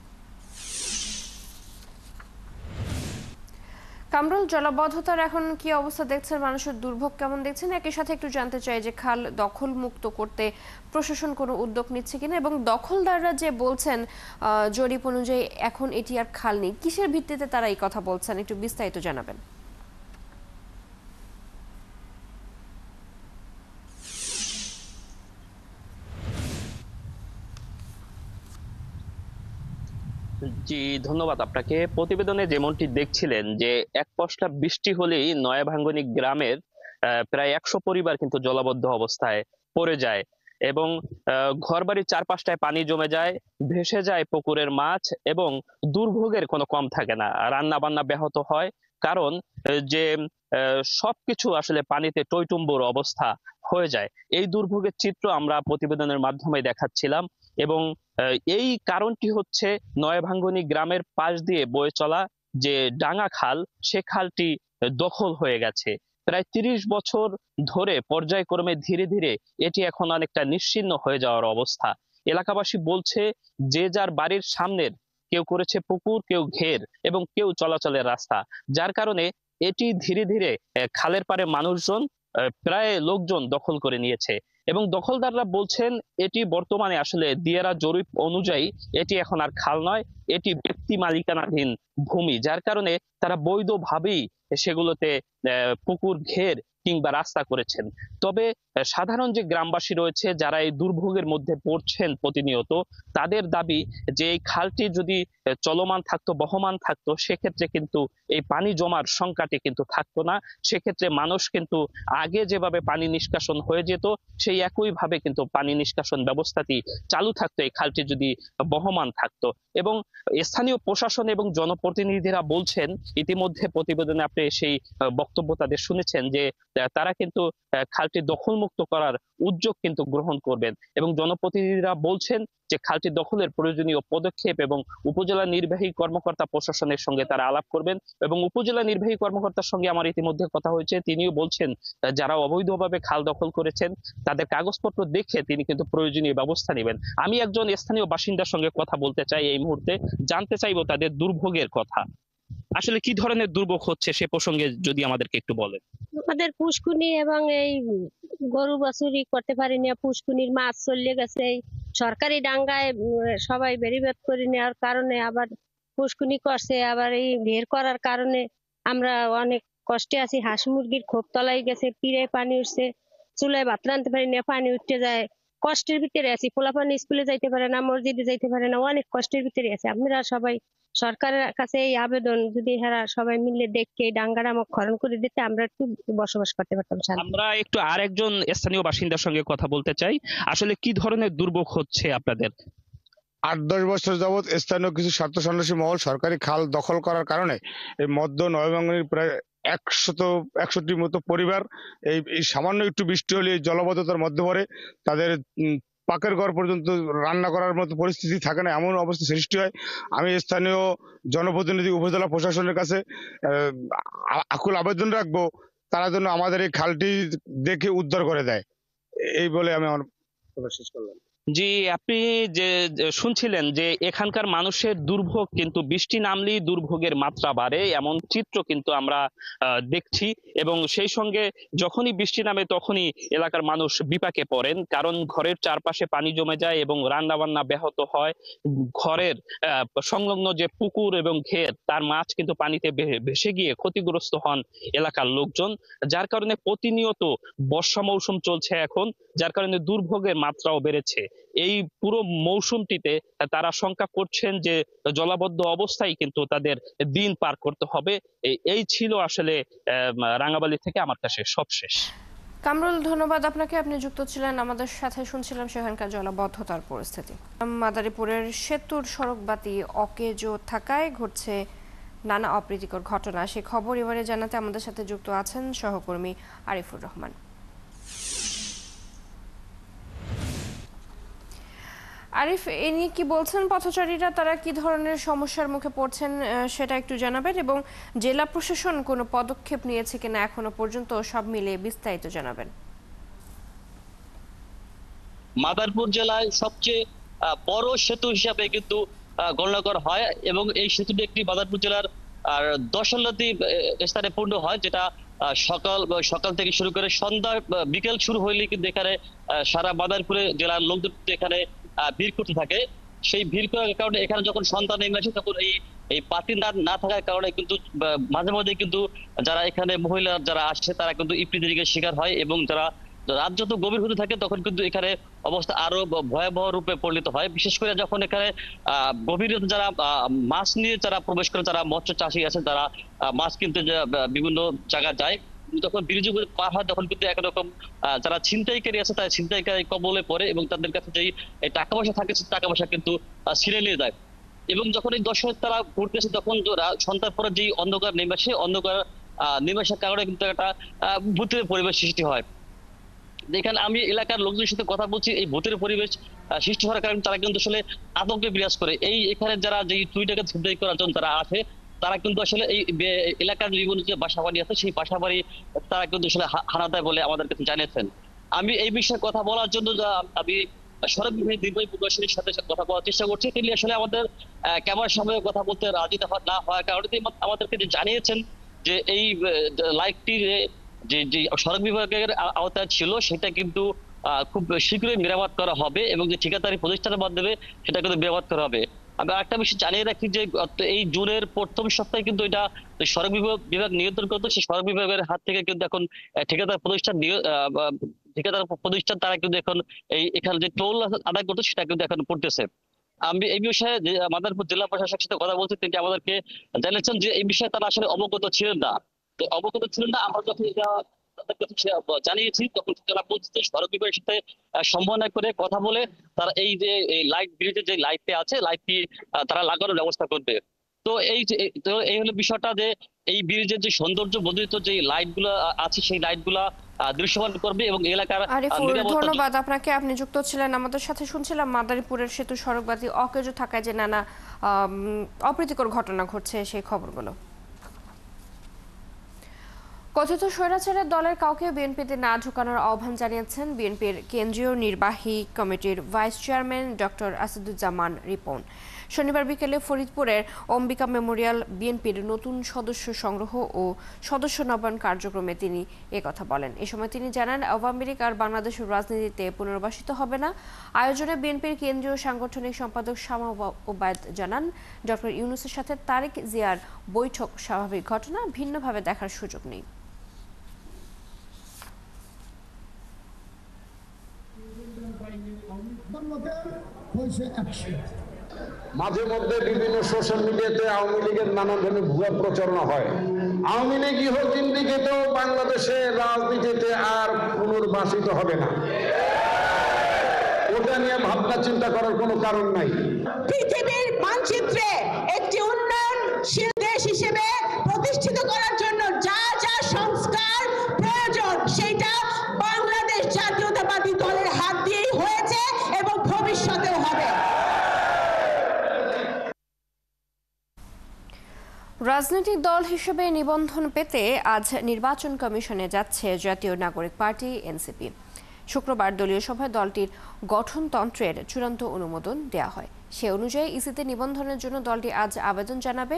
কামরুল, জলাবদ্ধতার এখন কি অবস্থা দেখছেন, মানুষের দুর্ভোগ কেমন দেখছেন? একই সাথে একটু জানতে চাই যে খাল দখল মুক্ত করতে প্রশাসন কোনো উদ্যোগ নিচ্ছে কিনা, এবং দখলদাররা যে বলছেন জরিপ অনুযায়ী এখন এটি আর খাল নেই, কিসের ভিত্তিতে তারা এই কথা বলছেন, একটু বিস্তারিত জানাবেন। জি ধন্যবাদ আপনাকে। প্রতিবেদনে যেমনটি দেখছিলেন যে এক পশলা বৃষ্টি হলেই নয়াভাঙ্গনী গ্রামের প্রায় 100 পরিবার কিন্তু জলাবদ্ধ অবস্থায় পড়ে যায় এবং ঘরবাড়ির চারপাশটায় পানি জমে যায়, ভেসে যায় পুকুরের মাছ এবং দুর্ভোগের কোনো কম থাকে না। রান্না বান্না ব্যাহত হয়, কারণ যে সবকিছু আসলে পানিতে টইটুম্বুর অবস্থা হয়ে যায়। এই দুর্ভোগের চিত্র আমরা প্রতিবেদনের মাধ্যমে দেখাচ্ছিলাম এবং এই কারণটি হচ্ছে নয়াভাঙ্গনী গ্রামের পাশ দিয়ে বয়ে চলা যে ডাঙ্গা খাল, সে খালটি দখল হয়ে গেছে। প্রায় 30 বছর ধরে পর্যায়ক্রমে ধীরে ধীরে এটি এখন অনেকটা নিশ্চিহ্ন হয়ে যাওয়ার অবস্থা। এলাকাবাসী বলছে যে যার বাড়ির সামনের কেউ করেছে পুকুর, কেউ ঘের এবং কেউ চলাচলের রাস্তা, যার কারণে এটি ধীরে ধীরে খালের পারে মানুষজন প্রায় লোকজন দখল করে নিয়েছে এবং দখলদাররা বলছেন এটি বর্তমানে আসলে দিয়ারা জরিপ অনুযায়ী এটি এখন আর খাল নয়, এটি ব্যক্তি মালিকানাধীন ভূমি, যার কারণে তারা বৈধভাবেই সেগুলোতে পুকুর ঘের কিংবা রাস্তা করেছেন। তবে সাধারণ যে গ্রামবাসী রয়েছে যারা এই দুর্ভোগের মধ্যে পড়ছেন প্রতিনিয়ত, তাদের দাবি যে এই খালটি যদি চলমান থাকতো, বহমান থাকতো, সেক্ষেত্রে কিন্তু এই পানি জমার সংখ্যাটি কিন্তু থাকতো না। সেক্ষেত্রে মানুষ কিন্তু আগে যেভাবে পানি নিষ্কাশন হয়ে যেত সেই একইভাবে কিন্তু পানি নিষ্কাশন ব্যবস্থাটি চালু থাকতো এই খালটি যদি বহমান থাকতো। এবং স্থানীয় প্রশাসন এবং জনপ্রতিনিধিরা বলছেন, ইতিমধ্যে প্রতিবেদনে আপনি সেই বক্তব্য তাদের শুনেছেন, যে তারা কিন্তু খালটি দখলমুক্ত করার উদ্যোগ কিন্তু গ্রহণ করবেন এবং জনপ্রতিনিধিরা বলছেন যে খালটি দখলের প্রয়োজনীয় পদক্ষেপ এবং উপজেলা নির্বাহী কর্মকর্তা প্রশাসনের সঙ্গে তারা আলাপ করবেন। এবং উপজেলা নির্বাহী কর্মকর্তার সঙ্গে আমার ইতিমধ্যে কথা হয়েছে, তিনিও বলছেন যারা অবৈধভাবে খাল দখল করেছেন তাদের কাগজপত্র দেখে তিনি কিন্তু প্রয়োজনীয় ব্যবস্থা নেবেন। আমি একজন স্থানীয় বাসিন্দার সঙ্গে কথা বলতে চাই এই মুহূর্তে, জানতে চাইবো তাদের দুর্ভোগের কথা। আসলে কি ধরনের দুর্ভোগ হচ্ছে সে প্রসঙ্গে যদি আমাদেরকে একটু বলেন। আমাদের পুষ্কুনি এবং এই গরু বাছুরি করতে পারি না, পুষ্কুনির মাছ চলে গেছে, সরকারি ডাঙ্গায় সবাই বেরিবেদ করে নেওয়ার কারণে আবার পুষ্কুনি করছে, আবার এই বের করার কারণে আমরা অনেক কষ্টে আছি। হাঁস মুরগির খোপ তলায় গেছে, পিড়ে পানি উঠছে, চুলায় ভাত রাঁধতে পারি না, পানি উঠতে যায়। কষ্টের ভিতরে আছি, পোলাপানি স্কুলে যাইতে পারে না, মসজিদে যাইতে পারে না, অনেক কষ্টের ভিতরে আছে। আপনারা সবাই সরকারের কাছে এই আবেদন, যদি এরা সবাই মিলে দেখে এই ডাঙ্গাটা আমাকে খনন করে দিতে আমরা একটু বসবাস করতে পারতাম। আমরা একটু আরেকজন স্থানীয় বাসিন্দার সঙ্গে কথা বলতে চাই। আসলে কি ধরনের দুর্ভোগ হচ্ছে আপনাদের? 8-10 বছর যাবৎ স্থানীয় কিছু স্বার্থ সন্ত্রাসী মহল সরকারি খাল দখল করার কারণে এই মধ্য নয়াভাঙ্গনের প্রায় 161 মতো পরিবার এই সামান্য একটু বৃষ্টি হলে জলাবদ্ধতার মধ্যে পড়ে। তাদের পাকের ঘর পর্যন্ত রান্না করার মতো পরিস্থিতি থাকে না, এমন অবস্থা সৃষ্টি হয়। আমি স্থানীয় জনপ্রতিনিধি, উপজেলা প্রশাসনের কাছে আকুল আবেদন রাখবো, তারা যেন আমাদের এই খালটি দেখে উদ্ধার করে দেয়, এই বলে আমি আমার কথা শেষ করলাম। জি, আপনি যে শুনছিলেন যে এখানকার মানুষের দুর্ভোগ, কিন্তু বৃষ্টি নামলেই দুর্ভোগের মাত্রা বাড়ে, এমন চিত্র কিন্তু আমরা দেখছি। এবং সেই সঙ্গে যখনই বৃষ্টি নামে তখনই এলাকার মানুষ বিপাকে পড়েন, কারণ ঘরের চারপাশে পানি জমে যায় এবং রান্না বান্না ব্যাহত হয়। ঘরের সংলগ্ন যে পুকুর এবং ঘের, তার মাছ কিন্তু পানিতে ভেসে গিয়ে ক্ষতিগ্রস্ত হন এলাকার লোকজন, যার কারণে প্রতিনিয়ত বর্ষা মৌসুম চলছে এখন, যার কারণে দুর্ভোগের মাত্রাও বেড়েছে। এই পুরো মৌসুমটিতে তারা শঙ্কা করছেন যে জলাবদ্ধ অবস্থায় কিন্তু তাদের দিন পার করতে হবে। এই ছিল আসলে রাঙাবালি থেকে আমার কাছে সবশেষ। কামরুল, ধন্যবাদ আপনাকে, আপনি যুক্ত ছিলেন আমাদের সাথে। শুনছিলাম সেখানকার জলাবদ্ধতার পরিস্থিতি। মাদারীপুরের সেতুর সড়কবাতি অকেজো থাকায় ঘটছে নানা অপ্রীতিকর ঘটনা, সে খবর এবারে জানাতে আমাদের সাথে যুক্ত আছেন সহকর্মী আরিফুর রহমান। আরিফ, এ নিয়ে কি বলছেন পথচারীরা, তারা কি ধরনের সমস্যার মুখে পড়ছেন সেটা একটু জানাবেন, এবং জেলা প্রশাসন কোনো পদক্ষেপ নিয়েছে কিনা এখনো পর্যন্ত, সব মিলে বিস্তারিত জানাবেন। মাদারীপুর জেলায় সবচেয়ে বড় সেতু হিসাবে কিন্তু গণনা করা হয়, এবং এই সেতুটি একটি মাদারীপুর জেলার 10 স্থানে পূর্ণ হয়, যেটা সকাল থেকে শুরু করে সন্ধ্যা বিকেল শুরু হইলে কিন্তু এখানে সারা মাদারীপুরে জেলার লোকজন এখানে ভিড় করতে থাকে। সেই ভিড় করার কারণে এখানে যখন সন্ধ্যা নেমে আসে তখন এই পাতি না থাকার কারণে কিন্তু মাঝে মাঝে কিন্তু যারা এখানে মহিলা যারা আসছে তারা কিন্তু ইপিদেরিকের শিকার হয়, এবং যারা রাত যত গভীর হতে থাকে তখন কিন্তু এখানে অবস্থা আরো ভয়াবহ রূপে পরিণত হয়। বিশেষ করে যখন এখানে গভীর যারা মাছ নিয়ে যারা প্রবেশ করে, যারা মৎস্য চাষী আছে, যারা মাছ কিনতে বিভিন্ন জায়গায় যায়, যখন ব্রিজ পার হয় তখন কিন্তু একরকম যারা ছিনতাইকারী আছে তারা ছিনতাইকারী কবলে পড়ে, এবং তাদের কাছে যেই টাকা পয়সা থাকে টাকা পয়সা কিন্তু ছিঁড়ে নিয়ে যায়। এবং যখন এই দর্শক তারা ঘুরতেছে তখন সন্ধ্যার পরে যেই অন্ধকার নেমে আসে, অন্ধকার নেমে আসার কারণে কিন্তু একটা ভূতের পরিবেশ সৃষ্টি হয়। এখানে আমি এলাকার লোকজনের সাথে কথা বলছি, এই ভূতের পরিবেশ সৃষ্টি হওয়ার কারণে তারা কিন্তু আসলে আতঙ্কে বিরাজ করে। এখানে যারা যে টুইটাকে ছিনতাই করার জন্য তারা আসে, তারা কিন্তু আসলে এই এলাকার বিভিন্ন যে বাসা বাড়ি আছে সেই বাসা বাড়ি তারা কিন্তু আসলে হানা দেয় বলে আমাদের কাছে জানিয়েছেন। আমি এই বিষয়ে কথা বলার জন্য আমি সড়ক বিভাগের নির্বাহী প্রকৌশলীর সাথে কথা বলার চেষ্টা করছি। তিনি আসলে আমাদের ক্যামেরার সামনে কথা বলতে রাজি না হওয়ার কারণে তিনি আমাদেরকে জানিয়েছেন যে এই লাইটটি যে সড়ক বিভাগের আওতায় ছিল সেটা কিন্তু খুব শীঘ্রই মেরামত করা হবে, এবং যে ঠিকাদারি প্রতিষ্ঠানের মাধ্যমে সেটা কিন্তু মেরামত করা হবে। আমি আরেকটা বিষয় জানিয়ে রাখি যে এই জুনের প্রথম সপ্তাহে কিন্তু এটা সড়ক বিভাগ নিয়ন্ত্রণ করতো, সেই সড়ক বিভাগের হাত থেকে কিন্তু এখন ঠিকাদার প্রতিষ্ঠান তারা কিন্তু এখন এখানে যে টোল আদায় করতো সেটা কিন্তু এখন করতেছে। আমি এই বিষয়ে মাদারীপুর জেলা প্রশাসকের সাথে কথা বলছি, তিনি আমাদেরকে জানিয়েছেন যে এই বিষয়ে তারা আসলে অবগত ছিলেন না। আমরা যখন এটা জানিয়েছি তখন তারা বলছে সড়ক বিভাগের সাথে সমন্বয় করে কথা বলে তারা এই যে লাইট ব্রিজের যে লাইটটি আছে লাইটটি তারা লাগানোর ব্যবস্থা করবে। তো এই হলো বিষয়টা যে এই ব্রিজের যে সৌন্দর্য বর্ধিত যে লাইট গুলা আছে সেই লাইট গুলা দৃশ্যমান করবে এবং এলাকার। ধন্যবাদ আপনাকে, আপনি যুক্ত ছিলেন আমাদের সাথে। শুনছিলাম মাদারীপুরের সেতু সড়কবাতি অকেজো থাকায় যে নানা অপ্রীতিকর ঘটনা ঘটছে সেই খবরগুলো। কথিত স্বৈরাচারের দলের কাউকে বিএনপিতে না ঢোকানোর আহ্বান জানিয়েছেন বিএনপির কেন্দ্রীয় নির্বাহী কমিটির vice chairman doctor Asaduzzaman Ripon. শনিবার বিকেলে ফরিদপুরের অম্বিকা মেমোরিয়াল বিএনপির নতুন সদস্য সংগ্রহ ও সদস্য নবায়ন কার্যক্রমে তিনি একথা বলেন। এ সময় তিনি জানান, আওয়ামী লীগ আর বাংলাদেশের রাজনীতিতে পুনর্বাসিত হবে না। আয়োজনে বিএনপির কেন্দ্রীয় সাংগঠনিক সম্পাদক শামা ওবায়দ জানান, ডক্টর ইউনূসের সাথে তারেক জিয়ার বৈঠক স্বাভাবিক ঘটনা, ভিন্নভাবে দেখার সুযোগ নেই। মাঝে মধ্যে বিভিন্ন সোশ্যাল মিডিয়াতে আওয়ামী লীগের নানান ধরনের ভুয়া প্রচারণা হয়। আওয়ামী লীগ ইহজিন্দিগিতে বাংলাদেশের রাজনীতিতে আর পুনর্বাসিত হবে না, ওটা নিয়ে ভাবনা চিন্তা করার কোনো কারণ নাই। পৃথিবীর মানচিত্রে একটি উন্নয়নশীল দেশ হিসেবে প্রতিষ্ঠিত করার জন্য যা যা সংস্কার প্রয়োজন সেটা বাংলাদেশ জাতীয়তাবাদী দলের হাত দিয়েই হয়েছে এবং ভবিষ্যতেও হবে। রাজনৈতিক দল হিসেবে নিবন্ধন পেতে আজ নির্বাচন কমিশনে যাচ্ছে জাতীয় নাগরিক পার্টি এনসিপি। শুক্রবার দলীয় সভায় দলটির গঠনতন্ত্রের চূড়ান্ত অনুমোদন দেওয়া হয়। সে অনুযায়ী ইসিতে নিবন্ধনের জন্য দলটি আজ আবেদন জানাবে।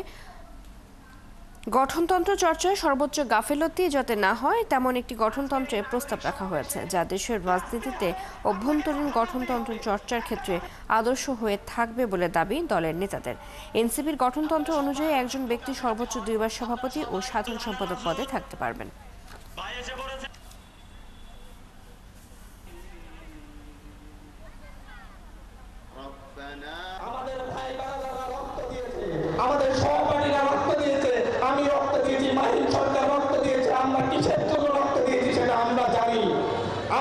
গঠনতন্ত্র চর্চায় সর্বোচ্চ গাফিলতি যাতে না হয় তেমন একটি গঠনতন্ত্রের প্রস্তাব রাখা হয়েছে, যা দেশের রাজনীতিতে অভ্যন্তরীণ গঠনতন্ত্র চর্চার ক্ষেত্রে আদর্শ হয়ে থাকবে বলে দাবি দলের নেতাদের। এনসিপির গঠনতন্ত্র অনুযায়ী একজন ব্যক্তি সর্বোচ্চ 2 বার সভাপতি ও সাধারণ সম্পাদক পদে থাকতে পারবেন। আমাদের সহপাঠীরা রক্ত দিয়েছে, আমি রক্ত দিয়েছি, মাহিন সরকার রক্ত দিয়েছে, আমরা কিসের জন্য রক্ত দিয়েছি সেটা আমরা জানি।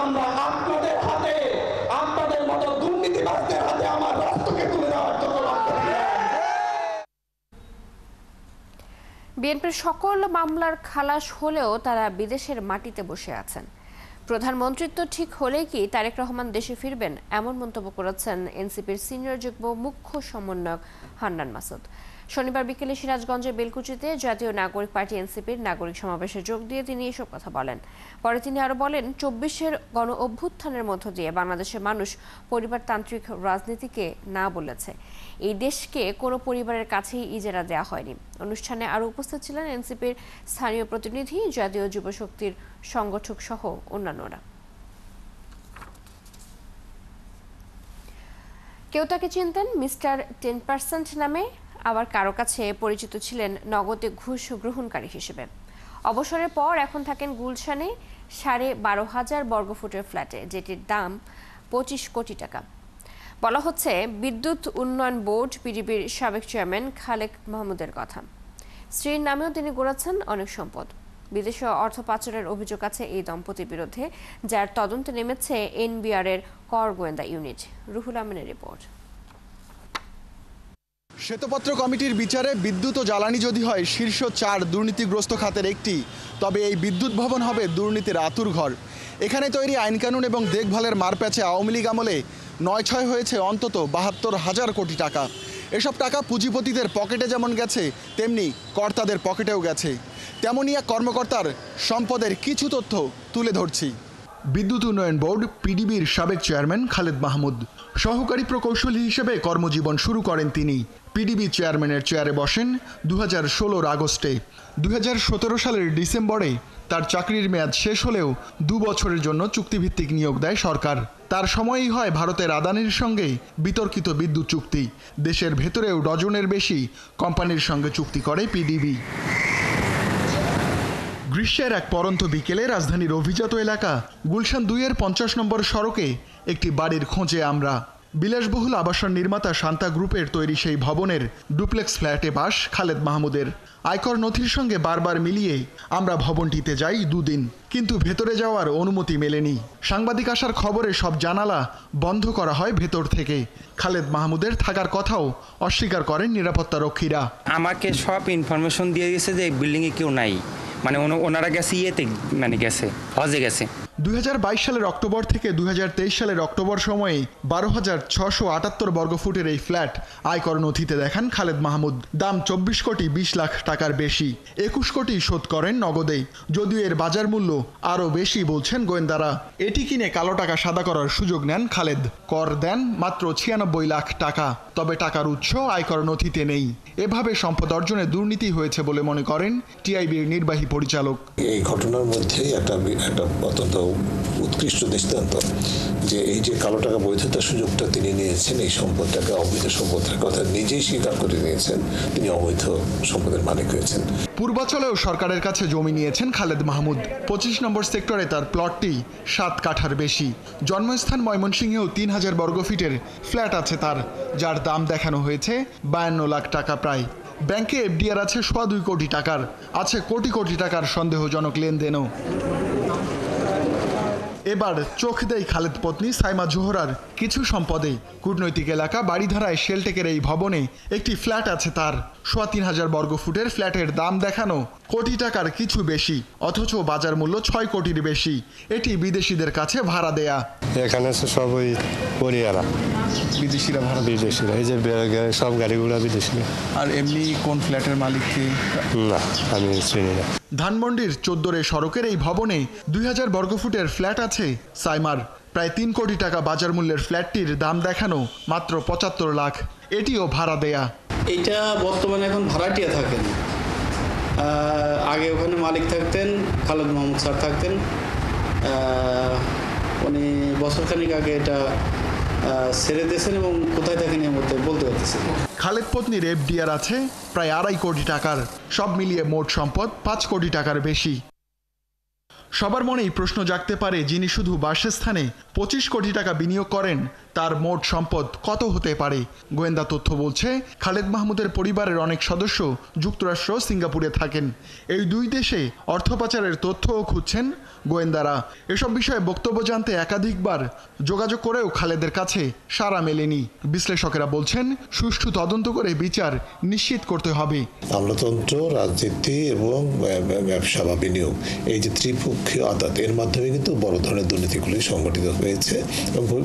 আমরা আপনাদের হাতে, আপনাদের মতো দুর্নীতিবাজদের হাতে আমার রক্তকে তুলে দেওয়ার জন্য রক্ত দিয়েছি। বিএনপির সকল মামলার খালাস হলেও তারা বিদেশের মাটিতে বসে আছেন। প্রধানমন্ত্রিত্ব ঠিক হলেই কি তারেক রহমান দেশে ফিরবেন, এমন মন্তব্য করেছেন এনসিপির সিনিয়র যুগ্ম মুখ্য সমন্বয়ক হান্নান মাসুদ। শনিবার বিকেলে সিরাজগঞ্জের বেলকুচিতে জাতীয় নাগরিক পার্টি এনসিপির নাগরিক সমাবেশে যোগ দিয়ে তিনি এসব কথা বলেন। পরে তিনি আরো বলেন, 24-এর গণ অভ্যুত্থানের মধ্য দিয়ে বাংলাদেশের মানুষ পরিবারতান্ত্রিক রাজনীতিকে না বলেছে। এই দেশকে কোনো পরিবারের কাছেই ইজারা দেওয়া হয়নি। অনুষ্ঠানে আরো উপস্থিত ছিলেন এনসিপির স্থানীয় প্রতিনিধি, জাতীয় যুবশক্তির সংগঠক সহ অন্যান্যরা। কেউ তাকে চিনতেন মিস্টার 10% নামে, আবার কারো কাছে পরিচিত ছিলেন নগদে ঘুষ গ্রহণকারী হিসেবে। অবসরের পর এখন থাকেন গুলশানে 12,500 বর্গফুটের ফ্ল্যাটে, যেটির দাম 25 কোটি টাকা। বলা হচ্ছে বিদ্যুৎ উন্নয়ন বোর্ড পিডিবির সাবেক চেয়ারম্যান খালেক মাহমুদের কথা। স্ত্রীর নামেও তিনি গড়াচ্ছেন অনেক সম্পদ। বিদেশে অর্থ পাচারের অভিযোগ আছে এই দম্পতির বিরুদ্ধে, যার তদন্তে নেমেছে এনবিআর এর কর গোয়েন্দা ইউনিট। রুহুল আমিনের রিপোর্ট। শ্বেতপত্র কমিটির বিচারে বিদ্যুৎ ও জ্বালানি যদি হয় শীর্ষ 4 দুর্নীতিগ্রস্ত খাতের একটি, তবে এই বিদ্যুৎ ভবন হবে দুর্নীতির আতুরঘর। এখানে তৈরি আইনকানুন এবং দেখভালের মারপ্যাচে আওয়ামী লীগ আমলে 9-6 হয়েছে অন্তত 72,000 কোটি টাকা। এসব টাকা পুঁজিপতিদের পকেটে যেমন গেছে, তেমনি কর্তাদের পকেটেও গেছে। তেমনই এক কর্মকর্তার সম্পদের কিছু তথ্য তুলে ধরছি। বিদ্যুৎ উন্নয়ন বোর্ড পিডিবির সাবেক চেয়ারম্যান খালেদ মাহমুদ সহকারী প্রকৌশলী হিসেবে কর্মজীবন শুরু করেন তিনি। পিডিবি চেয়ারম্যানের চেয়ারে বসেন 2016-র আগস্টে। 2017 সালের ডিসেম্বরে তার চাকরির মেয়াদ শেষ হলেও 2 বছরের জন্য চুক্তিভিত্তিক নিয়োগ দেয় সরকার। তার সময়ই হয় ভারতের আদানির সঙ্গে বিতর্কিত বিদ্যুৎ চুক্তি। দেশের ভেতরেও ডজনের বেশি কোম্পানির সঙ্গে চুক্তি করে পিডিবি। গ্রীষ্মের এক পরন্ত বিকেলে রাজধানীর অভিজাত এলাকা গুলশান 2-এর 50 নম্বর সড়কে একটি বাড়ির খোঁজে আমরা। বিলাসবহুল আবাসন নির্মাতা শান্তা গ্রুপের তৈরি সেই ভবনের ডুপ্লেক্স ফ্ল্যাটে বাস খালেদ মাহমুদের। আয়কর নথির সঙ্গে বারবার মিলিয়ে আমরা ভবনটিতে যাই 2 দিন, কিন্তু ভেতরে যাওয়ার অনুমতি মেলেনি। সাংবাদিক আসার খবরে সব জানালা বন্ধ করা হয় ভেতর থেকে। খালেদ মাহমুদের থাকার কথাও অস্বীকার করেন নিরাপত্তা রক্ষীরা। আমাকে সব ইনফরমেশন দিয়ে দিয়েছে যে বিল্ডিংয়ে কেউ নাই, মানে ওনারা গেছে ইয়েতে, মানে গেছে হজে গেছে। 2022 সালের অক্টোবর থেকে 2023 সালের অক্টোবর সময়ে 12,678 বর্গফুটের এই ফ্ল্যাট আয়কর নথিতে দেখান খালেদ মাহমুদ। দাম 24 কোটি 20 লাখ টাকার বেশি, 21 কোটি শোধ করেন নগদে। যদিও এর বাজার মূল্য আরও বেশি বলছেন গোয়েন্দারা। এটি কিনে কালো টাকা সাদা করার সুযোগ নেন খালেদ। কর দেন মাত্র 96 লাখ টাকা, তবে টাকার উৎস আয়কর নথিতে নেই। এভাবে সম্পদ অর্জনে দুর্নীতি হয়েছে বলে মনে করেন টিআইবির নির্বাহী পরিচালক। এই ঘটনার মধ্যে একটা অত্যন্ত উৎকৃষ্ট দৃষ্টান্ত যে এই যে কালো টাকা বৈধতার সুযোগটা তিনি নিয়েছেন, এই সম্পদটাকে অবৈধ সম্পদের কথা নিজেই স্বীকার করে নিয়েছেন, তিনি অবৈধ সম্পদের মালিক হয়েছেন। পূর্বাচলেও সরকারের কাছে জমি নিয়েছেন খালেদ মাহমুদ। 25 নম্বর সেক্টরে তার প্লটটি 7 কাঠার বেশি। জন্মস্থান ময়মনসিংহেও 3000 বর্গফিটের ফ্ল্যাট আছে তার, যার দাম দেখানো হয়েছে 52 লাখ টাকা প্রায়। ব্যাংকে এফডিআর আছে 2.25 কোটি টাকার, আছে কোটি কোটি টাকার সন্দেহজনক লেনদেনও। এবার চোখ দেয় খালেদ পত্নী সাইমা জোহরার কিছু সম্পদে। কূটনৈতিক এলাকা বাড়িধারায় শেলটেকের এই ভবনে একটি ফ্ল্যাট আছে তার। 3000 বর্গফুটের ফ্ল্যাটের দাম দেখানো কোটি টাকার কিছু বেশি, অথচ বাজার মূল্য 6 কোটির বেশি। এটি বিদেশিদের কাছে ভাড়া দেয়া। এখানে সব ওই পরিয়ারা বিদেশিরা ভাড়া, বিদেশিরা, এই যে সব গাড়িগুলো বিদেশিরা। আর এমনি কোন ফ্ল্যাটের মালিক কে? না, আমি চিনি না। ধানমন্ডির 14 সড়কের এই ভবনে 2000 বর্গফুটের ফ্ল্যাট আছে সাইমার। প্রায় 3 কোটি টাকা বাজার মূল্যের ফ্ল্যাটটির দাম দেখানো মাত্র 75 লাখ। এটিও ভাড়া দেয়া। এটা বর্তমানে এখন ভাড়াটিয়া থাকেন। আগে ওখানে মালিক থাকতেন, খালেদ মাহমুদ স্যার থাকতেন। উনি বছরখানিক আগে এটা ছেড়ে দিয়েছেন এবং কোথায় থাকেন এর মধ্যে বলতে পারতেছেন। খালেদ পত্নীর এফডিআর আছে প্রায় 2.5 কোটি টাকার। সব মিলিয়ে মোট সম্পদ 5 কোটি টাকার বেশি। সবার মনেই প্রশ্ন জাগতে পারে, যিনি শুধু বাসস্থানে 25 কোটি টাকা বিনিয়োগ করেন, তার মোট সম্পদ কত হতে পারে? গোয়েন্দা তথ্য বলছে খালেদ মাহমুদের পরিবারের অনেক সদস্য যুক্তরাষ্ট্র, সিঙ্গাপুরে থাকেন। এই দুই দেশে অর্থ পাচারের তথ্যও খুঁজছেন গোয়েন্দারা। এসব বিষয়ে বক্তব্য জানতে একাধিকবার যোগাযোগ করেও খালেদের কাছে সাড়া মেলেনি। বিশ্লেষকেরা বলছেন, সুষ্ঠু তদন্ত করে বিচার নিশ্চিত করতে হবে। আমলাতন্ত্র, রাজনীতি এবং ব্যবসা বা বিনিয়োগ, এই যে ত্রিপক্ষীয় আদালত, এর মাধ্যমে কিন্তু বড় ধরনের দুর্নীতিগুলি সংগঠিত হয়েছে এবং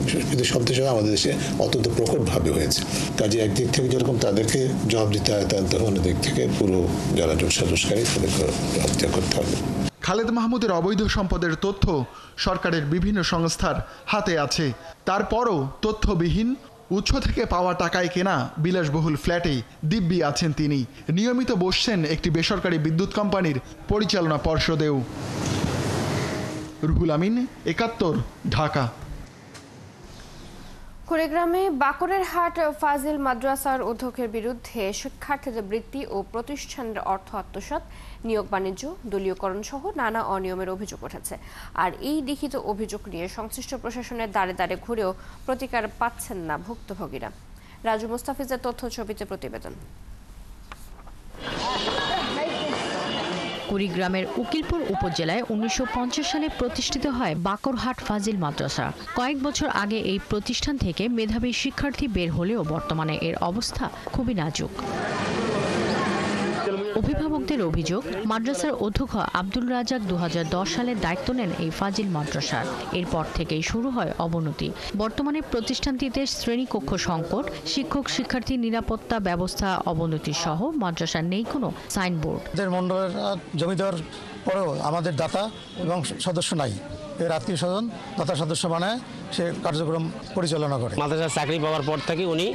সব দেশে আমাদের দেশে অত্যন্ত প্রকটভাবে হয়েছে। কাজে একদিক থেকে যেরকম তাদেরকে জবাব দিতে হয়, অন্য দিক থেকে পুরো যারা যোগসাজশকারী তাদেরকে জবাব করতে হবে। খালেদ মাহমুদের অবৈধ সম্পদের তথ্য সরকারের বিভিন্ন সংস্থার হাতে আছে। তারপরও তথ্যবিহীন উৎস থেকে পাওয়া টাকায় কেনা বিলাসবহুল ফ্ল্যাটে দিব্যি আছেন তিনি। নিয়মিত বসছেন একটি বেসরকারি বিদ্যুৎ কোম্পানির পরিচালনা পর্ষদেও। রুহুল আমিন, 71, ঢাকা। কুড়িগ্রামে বাকরের হাট ফাজিল মাদ্রাসার অধ্যক্ষের বিরুদ্ধে শিক্ষার্থীদের বৃত্তি ও প্রতিষ্ঠানের অর্থ আত্মসাৎ, নিয়োগ বাণিজ্য, দলীয়করণ সহ নানা অনিয়মের অভিযোগ উঠেছে। আর এই লিখিত অভিযোগ নিয়ে সংশ্লিষ্ট প্রশাসনের দ্বারে দ্বারে ঘুরেও প্রতিকার পাচ্ছেন না ভুক্তভোগীরা। রাজু মুস্তাফিজের তথ্য ছবিতে প্রতিবেদন। কুড়িগ্রামের উকিলপুর উপজেলায় 1950 সালে প্রতিষ্ঠিত হয় বাকরহাট ফাজিল মাদ্রাসা। কয়েক বছর আগে এই প্রতিষ্ঠান থেকে মেধাবী শিক্ষার্থী বের হলেও বর্তমানে এর অবস্থা খুবই নাজুক। অভিভাবকদের অভিযোগ, মাদ্রাসার অধ্যক্ষ আব্দুল রাজাক 2010 সালে দায়িত্ব নেন এই ফাজিল মাদ্রাসার। এরপর থেকেই শুরু হয় অবনতি। বর্তমানে প্রতিষ্ঠানটিতে শ্রেণীকক্ষ সংকট, শিক্ষক শিক্ষার্থী নিরাপত্তা ব্যবস্থা অবনতি সহ মাদ্রাসার নেই কোনো সাইনবোর্ড। মন্ডলের জমিদার পরেও আমাদের দাতা এবং সদস্য নাই। এর আত্মীয় স্বজন দাতা সদস্য বানায় সে কার্যক্রম পরিচালনা করে। মাদ্রাসার চাকরি পাওয়ার পর থেকে উনি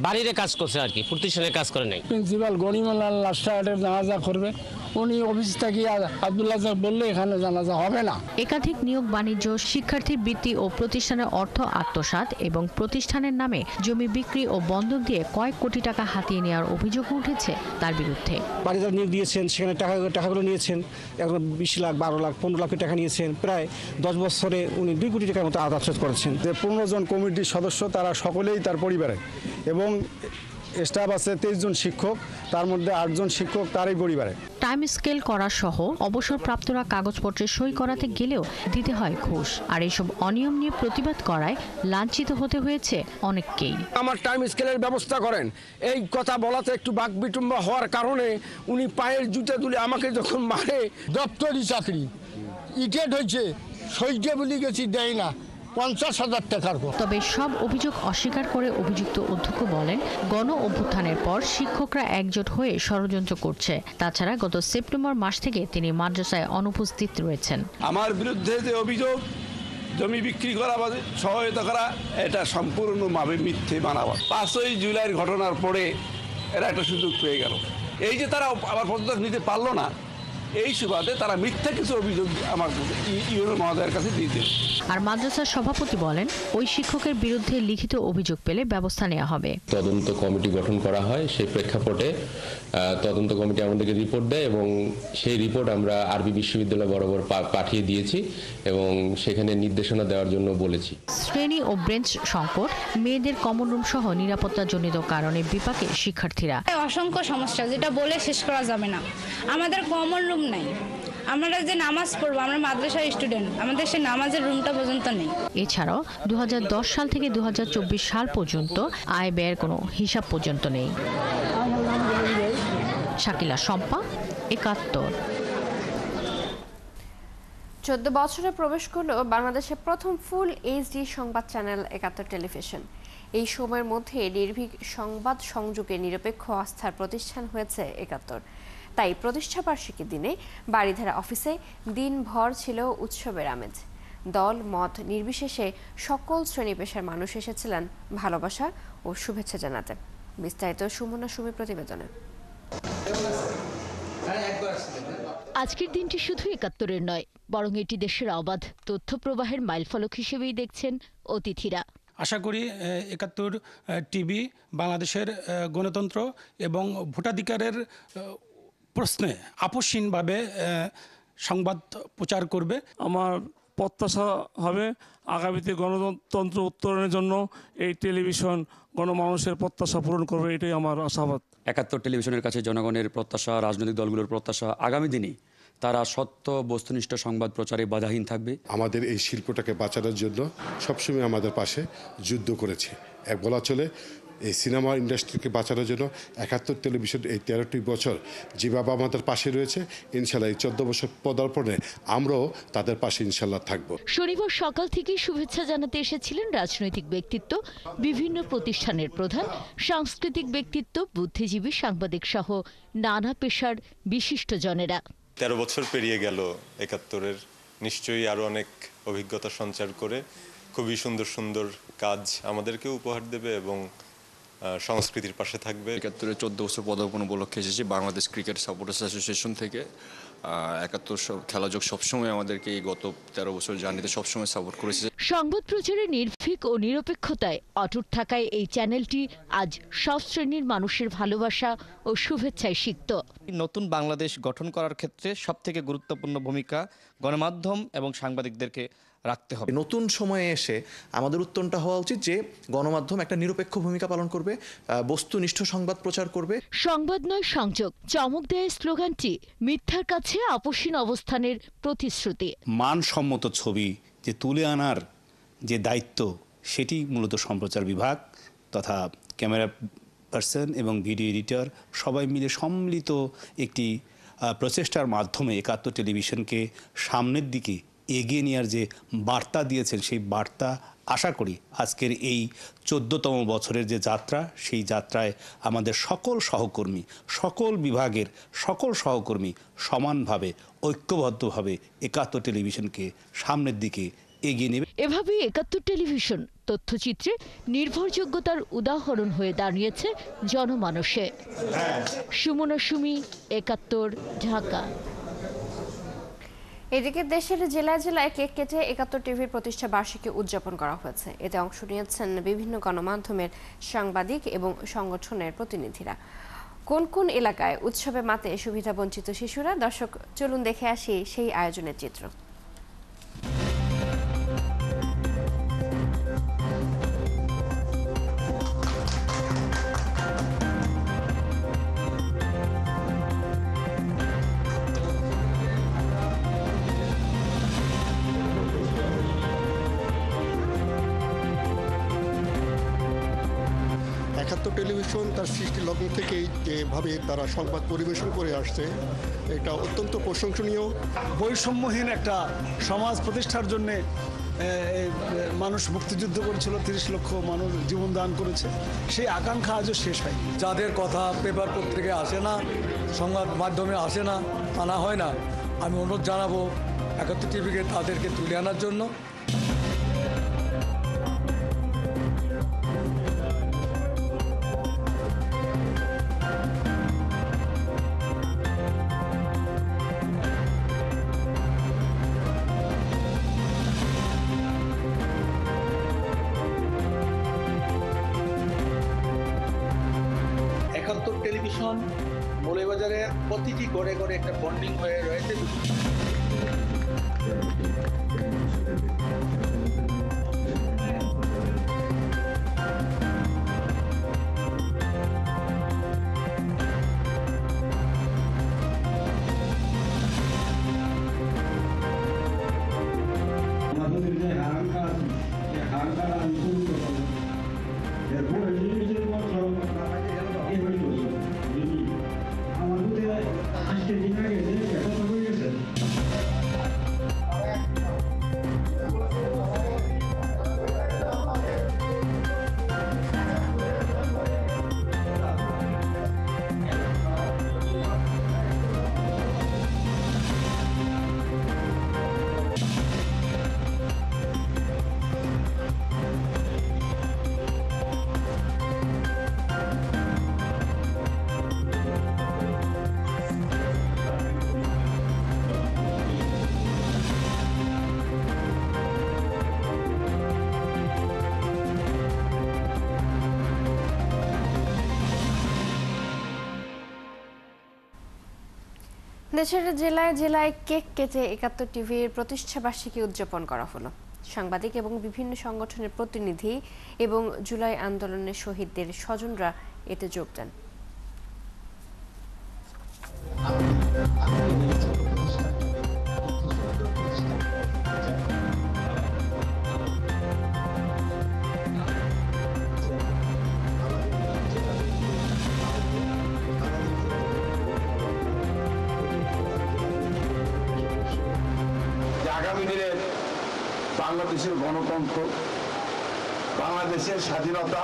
বাড়িতে কাজ করছে, আর কি প্রতিষ্ঠানে কাজ করে নাই। প্রিন্সিপাল গরিমাল্লাহ রাস্তাঘাটের জানাজা করবে, উনি অফিস থেকে আব্দুল্লাহ বললে এখানে জানাজা হবে না। একাধিক নিয়োগ বাণিজ্য, শিক্ষার্থীর বৃত্তি ও প্রতিষ্ঠানের অর্থ আত্মসাৎ এবং প্রতিষ্ঠানের নামে জমি বিক্রি ও বন্ধক দিয়ে কয়েক কোটি টাকা হাতিয়ে নেওয়ার অভিযোগ উঠেছে তার বিরুদ্ধে। বাড়িতে নিয়োগ দিয়েছেন, সেখানে টাকাগুলো নিয়েছেন, এখন 20 লাখ, 12 লাখ, 15 লাখ টাকা নিয়েছেন। প্রায় 10 বছরে উনি 2 কোটি টাকার মতো আত্মসাৎ করেছেন। যে 15 জন কমিটির সদস্য তারা সকলেই তার পরিবারের, এবং স্টাফ আছে 23 জন শিক্ষক, তার মধ্যে 8 জন শিক্ষক তারই পরিবারে। টাইম স্কেল করা সহ অবসরপ্রাপ্তরা কাগজপত্রে সই করাতে গেলেও দিতে হয় ঘুষ। আর এইসব অনিয়ম নিয়ে প্রতিবাদ করায় লাঞ্ছিত হতে হয়েছে অনেককেই। আমার টাইম স্কেলের ব্যবস্থা করেন, এই কথা বলাতে একটু বাকবিটুম্ব হওয়ার কারণে উনি পায়ের জুতা তুলে আমাকে যখন মারে। দপ্তরি চাকরি ইটেট হয়েছে, সহ্য বলি গেছি দেয় না 50,000 টাকার। তবে সব অভিযোগ অস্বীকার করে অভিযুক্ত অধ্যক্ষ বলেন, গণ অভ্যুত্থানের পর শিক্ষকরা একজোট হয়ে ষড়যন্ত্র করছে। তাছাড়া গত সেপ্টেম্বর মাস থেকে তিনি মাদ্রাসায় অনুপস্থিত রয়েছেন। আমার বিরুদ্ধে যে অভিযোগ জমি বিক্রি করা বা সহায়তা করা, এটা সম্পূর্ণভাবে মিথ্যে বানাবা। 5ই জুলাইয়ের ঘটনার পরে এরা একটা সুযোগ পেয়ে গেল। এই যে তারা আবার পদত্যাগ নিতে পারলো না, এই সুবাদে তারা মিথ্যা কিছু অভিযোগ আমার ইউনো মহোদয়ের কাছে দিয়েছে। আর মাদ্রাসার সভাপতি বলেন, ওই শিক্ষকের বিরুদ্ধে লিখিত অভিযোগ পেলে ব্যবস্থা নেওয়া হবে। তদন্ত কমিটি গঠন করা হয়, সেই প্রেক্ষাপটে তদন্ত কমিটি আমাদেরকে রিপোর্ট দেয় এবং সেই রিপোর্ট আমরা আরবি বিশ্ববিদ্যালয় বরাবর পাঠিয়ে দিয়েছি এবং সেখানে নির্দেশনা দেওয়ার জন্য বলেছি। শ্রেণী ও বেঞ্চ সংকট, মেয়েদের কমন রুম সহ নিরাপত্তাজনিত কারণে বিপাকে শিক্ষার্থীরা। অসংখ্য সমস্যা যেটা বলে শেষ করা যাবে না। আমাদের কমন রুম নাই, আমরা যে নামাজ পড়বো, আমরা মাদ্রাসার স্টুডেন্ট, আমাদের সে নামাজের রুমটা পর্যন্ত নেই। এছাড়াও 2010 সাল থেকে 2024 সাল পর্যন্ত আয় ব্যয়ের কোনো হিসাব পর্যন্ত নেই। শাকিলা শম্পা, 71। 14 বছরে প্রবেশ করল বাংলাদেশের প্রথম ফুল এইচডি সংবাদ চ্যানেল 71 টেলিভিশন। এই সময়ের মধ্যে নির্ভীক সংবাদ সংযোগে নিরপেক্ষ আস্থার প্রতিষ্ঠান হয়েছে 71। তাই প্রতিষ্ঠা বার্ষিকীর দিনে বাড়িধারা অফিসে দিনভর ছিল উৎসবের আমেজ। দল মত নির্বিশেষে সকল শ্রেণী পেশার মানুষ এসেছিলেন ভালোবাসা ও শুভেচ্ছা জানাতে। বিস্তারিত সুমনা সুমি প্রতিবেদনে। আজকের দিনটি শুধু 71-এর নয়, বরং এটি দেশের অবাধ তথ্য প্রবাহের মাইলফলক হিসেবেই দেখছেন অতিথিরা। আশা করি 71 টিভি বাংলাদেশের গণতন্ত্র এবং ভোটাধিকারের প্রশ্নে আপোষহীনভাবে সংবাদ প্রচার করবে। আমার প্রত্যাশা হবে আগামীতে গণতন্ত্র উত্তরণের জন্য এই টেলিভিশন গণমানুষের প্রত্যাশা পূরণ করবে, এটাই আমার আশাবাদ। 71 টেলিভিশনের কাছে জনগণের প্রত্যাশা, রাজনৈতিক দলগুলোর প্রত্যাশা, আগামী দিনে তারা সত্য বস্তুনিষ্ঠ সংবাদ প্রচারে বাধাহীন থাকবে। আমাদের এই শিল্পটাকে বাঁচানোর জন্য সবসময় আমাদের পাশে যুদ্ধ করেছে। এক বলা চলে এই সিনেমা ইন্ডাস্ট্রিকে বাঁচানোর জন্য 71 টেলিভিশন এই 13টি বছর যেভাবে আমাদের পাশে রয়েছে, ইনশাল্লাহ এই 14 বছর পদার্পণে আমরাও তাদের পাশে ইনশাল্লাহ থাকব। শনিবার সকাল থেকেই শুভেচ্ছা জানাতে এসেছিলেন রাজনৈতিক ব্যক্তিত্ব, বিভিন্ন প্রতিষ্ঠানের প্রধান, সাংস্কৃতিক ব্যক্তিত্ব, বুদ্ধিজীবী, সাংবাদিক সহ নানা পেশার বিশিষ্টজনেরা। 13 বছর পেরিয়ে গেল 71-এর, নিশ্চয়ই আরো অনেক অভিজ্ঞতা সঞ্চার করে খুবই সুন্দর সুন্দর কাজ আমাদেরকে উপহার দেবে এবং সংস্কৃতির পাশে থাকবে। 71-এর 14 বছর পদার্পণ উপলক্ষে এসেছি বাংলাদেশ ক্রিকেট সাপোর্টার্স অ্যাসোসিয়েশন থেকে। 71 খেলা যোগ সবসময় আমাদেরকে এই গত 13 বছর জার্নিতে সবসময় সাপোর্ট করেছে। সংবাদ প্রচারে নির্ভীক ও নিরপেক্ষতায় অটুট থাকায় এই চ্যানেলটি আজ সব শ্রেণীর মানুষের ভালোবাসা ও শুভেচ্ছায় সিক্ত। নতুন বাংলাদেশ গঠন করার ক্ষেত্রে সবথেকে গুরুত্বপূর্ণ ভূমিকা গণমাধ্যম এবং সাংবাদিকদেরকে রাখতে হবে। নতুন সময়ে এসে আমাদের উত্তরটা হওয়া উচিত যে গণমাধ্যম একটা নিরপেক্ষ ভূমিকা পালন করবে, বস্তুনিষ্ঠ সংবাদ প্রচার করবে। সংবাদ নয় সংযোগ, চমক দেয় স্লোগানটি মিথ্যার কাছে আপোষহীন অবস্থানের প্রতিশ্রুতি। মানসম্মত ছবি যে তুলে আনার যে দায়িত্ব, সেটি মূলত সম্প্রচার বিভাগ তথা ক্যামেরা পার্সন এবং ভিডিও এডিটর সবাই মিলে সম্মিলিত একটি প্রচেষ্টার মাধ্যমে 71 টেলিভিশনকে সামনের দিকে এগিয়ে নেওয়ার যে বার্তা দিয়েছেন, সেই বার্তা আশা করি আজকের এই 14তম বছরের যে যাত্রা, সেই যাত্রায় আমাদের সকল সহকর্মী, সকল বিভাগের সকল সহকর্মী সমানভাবে ঐক্যবদ্ধভাবে 71 টেলিভিশনকে সামনের দিকে এগিয়ে নেবে। এভাবেই 71 টেলিভিশন তথ্যচিত্রে নির্ভরযোগ্যতার উদাহরণ হয়ে দাঁড়িয়েছে জনমানসে। সুমনা সুমি, 71, ঢাকা। এদিকে দেশের জেলায় জেলায় কেক কেটে 71 টিভির প্রতিষ্ঠা বার্ষিকী উদযাপন করা হয়েছে। এতে অংশ নিয়েছেন বিভিন্ন গণমাধ্যমের সাংবাদিক এবং সংগঠনের প্রতিনিধিরা। কোন কোন এলাকায় উৎসবে মাতে সুবিধাবঞ্চিত শিশুরা? দর্শক, চলুন দেখে আসি সেই আয়োজনের চিত্র। একাত্তর টেলিভিশন তার সৃষ্টি লগ্ন থেকেই যেভাবে তারা সংবাদ পরিবেশন করে আসছে এটা অত্যন্ত প্রশংসনীয়। বৈষম্যহীন একটা সমাজ প্রতিষ্ঠার জন্যে মানুষ মুক্তিযুদ্ধ করেছিল, 30 লক্ষ মানুষ জীবন দান করেছে, সেই আকাঙ্ক্ষা আজও শেষ হয়নি। যাদের কথা পেপার পত্রিকায় আসে না, সংবাদ মাধ্যমে আসে না, আনা হয় না, আমি অনুরোধ জানাবো একাত্তর টিভিকে তাদেরকে তুলে আনার জন্য। একাত্তর টেলিভিশন মৌলভীবাজারে প্রতিটি গড়ে গড়ে একটা বন্ডিং হয়ে রয়েছে। আমাদের যে হারাঙ্কা আছে এই হারাঙ্কাটা আমি শুরু করবো এরপরে জিনিসের মতো আমাদের আজকে দিন আগে কথা হয়ে গেছে। দেশের জেলায় জেলায় কেক কেটে একাত্তর টিভির প্রতিষ্ঠাবার্ষিকী উদযাপন করা হলো। সাংবাদিক এবং বিভিন্ন সংগঠনের প্রতিনিধি এবং জুলাই আন্দোলনের শহীদদের স্বজনরা এতে যোগ দেন। আগামী দিনে বাংলাদেশের গণতন্ত্র, বাংলাদেশের স্বাধীনতা,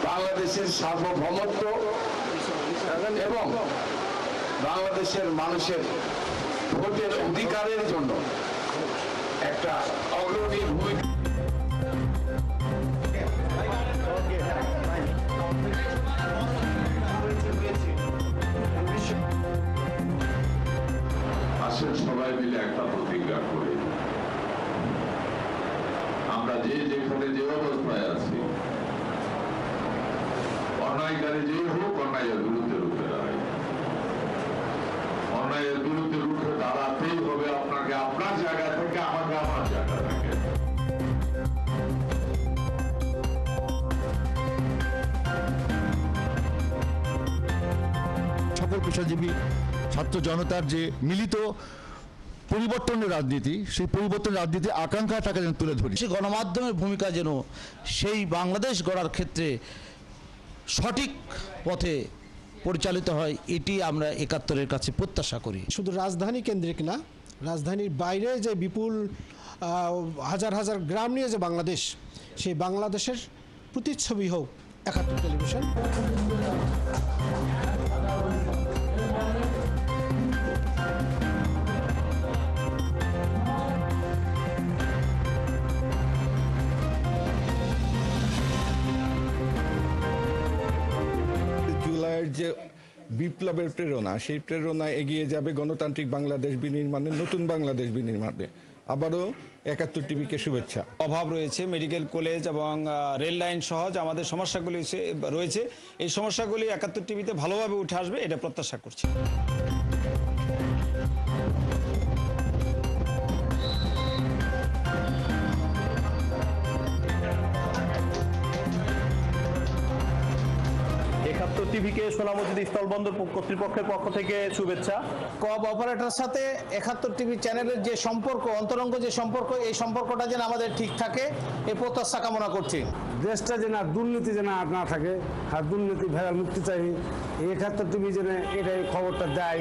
বাংলাদেশের সার্বভৌমত্ব এবং বাংলাদেশের মানুষের ভোটের অধিকারের জন্য একটা অগ্রণী ভূমিকা। আসেন সবাই মিলে একটা প্রতিজ্ঞা করে আমরা যে যেখানে যে অবস্থায় আছি, অন্যায়কারী যে হোক অন্যায়ের বিরুদ্ধে রুখে দাঁড়াই। অন্যায়ের বিরুদ্ধে রুখে দাঁড়াতেই হবে আপনাকে আপনার জায়গা থেকে, আমাকে আমার জায়গা থেকে। সকল পেশাজীবী ছাত্র জনতার যে মিলিত পরিবর্তনের রাজনীতি, সেই পরিবর্তনের রাজনীতি আকাঙ্ক্ষাটাকে যেন তুলে ধরি। সে গণমাধ্যমের ভূমিকা যেন সেই বাংলাদেশ গড়ার ক্ষেত্রে সঠিক পথে পরিচালিত হয়, এটি আমরা একাত্তরের কাছে প্রত্যাশা করি। শুধু রাজধানী কেন্দ্রিক না, রাজধানীর বাইরে যে বিপুল হাজার হাজার গ্রাম নিয়ে যে বাংলাদেশ, সেই বাংলাদেশের প্রতিচ্ছবি হোক একাত্তর টেলিভিশন। জুলাইয়ের যে বিপ্লবের প্রেরণা, সেই প্রেরণা এগিয়ে যাবে গণতান্ত্রিক বাংলাদেশ বিনির্মাণে, নতুন বাংলাদেশ বিনির্মাণে। আবারও একাত্তর টিভিকে শুভেচ্ছা। অভাব রয়েছে, মেডিকেল কলেজ এবং রেল লাইন সহ যে আমাদের সমস্যাগুলি রয়েছে, এই সমস্যাগুলি একাত্তর টিভিতে ভালোভাবে উঠে আসবে, এটা প্রত্যাশা করছি। একাত্তর টিভিকে সোনামসজিদ স্থলবন্দর কর্তৃপক্ষের পক্ষ থেকে শুভেচ্ছা। কোঅপ অপারেটরের সাথে 71 টিভি চ্যানেলের যে সম্পর্ক, অন্তরঙ্গ যে সম্পর্ক, এই সম্পর্কটা যেন আমাদের ঠিক থাকে এই প্রত্যাশা কামনা করছি। দেশটা যেন দুর্নীতি যেন আর না থাকে, আর দুর্নীতি ভেড়াল মুক্তি চাই, এই 71 টিভি যেন এটাই খবরটা দেয়।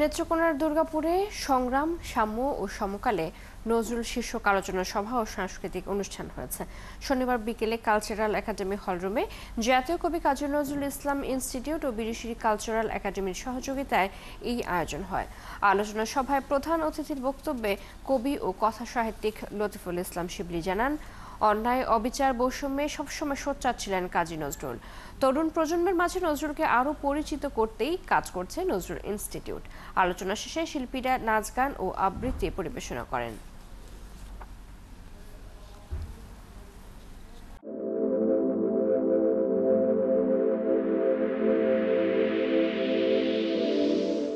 নেত্রকোনার দুর্গাপুরে সংগ্রাম, সাম্য ও সমকালে নজরুল শীর্ষক আলোচনা সভা ও সাংস্কৃতিক অনুষ্ঠান হয়েছে। শনিবার বিকেলে কালচারাল একাডেমি হলরুমে জাতীয় কবি কাজী নজরুল ইসলাম ইনস্টিটিউট ও বীরশ্রী কালচারাল একাডেমির সহযোগিতায় এই আয়োজন হয়। আলোচনা সভায় প্রধান অতিথির বক্তব্যে কবি ও কথা সাহিত্যিক লতিফুল ইসলাম শিবলি জানান, অন্যায়, অবিচার, বৈষম্যে সবসময় সোচ্চার ছিলেন কাজী নজরুল। তরুণ প্রজন্মের মাঝে নজরুলকে আরও পরিচিত করতেই কাজ করছে নজরুল ইনস্টিটিউট। আলোচনা শেষে শিল্পীরা নাচ, গান ও আবৃত্তি পরিবেশনা করেন।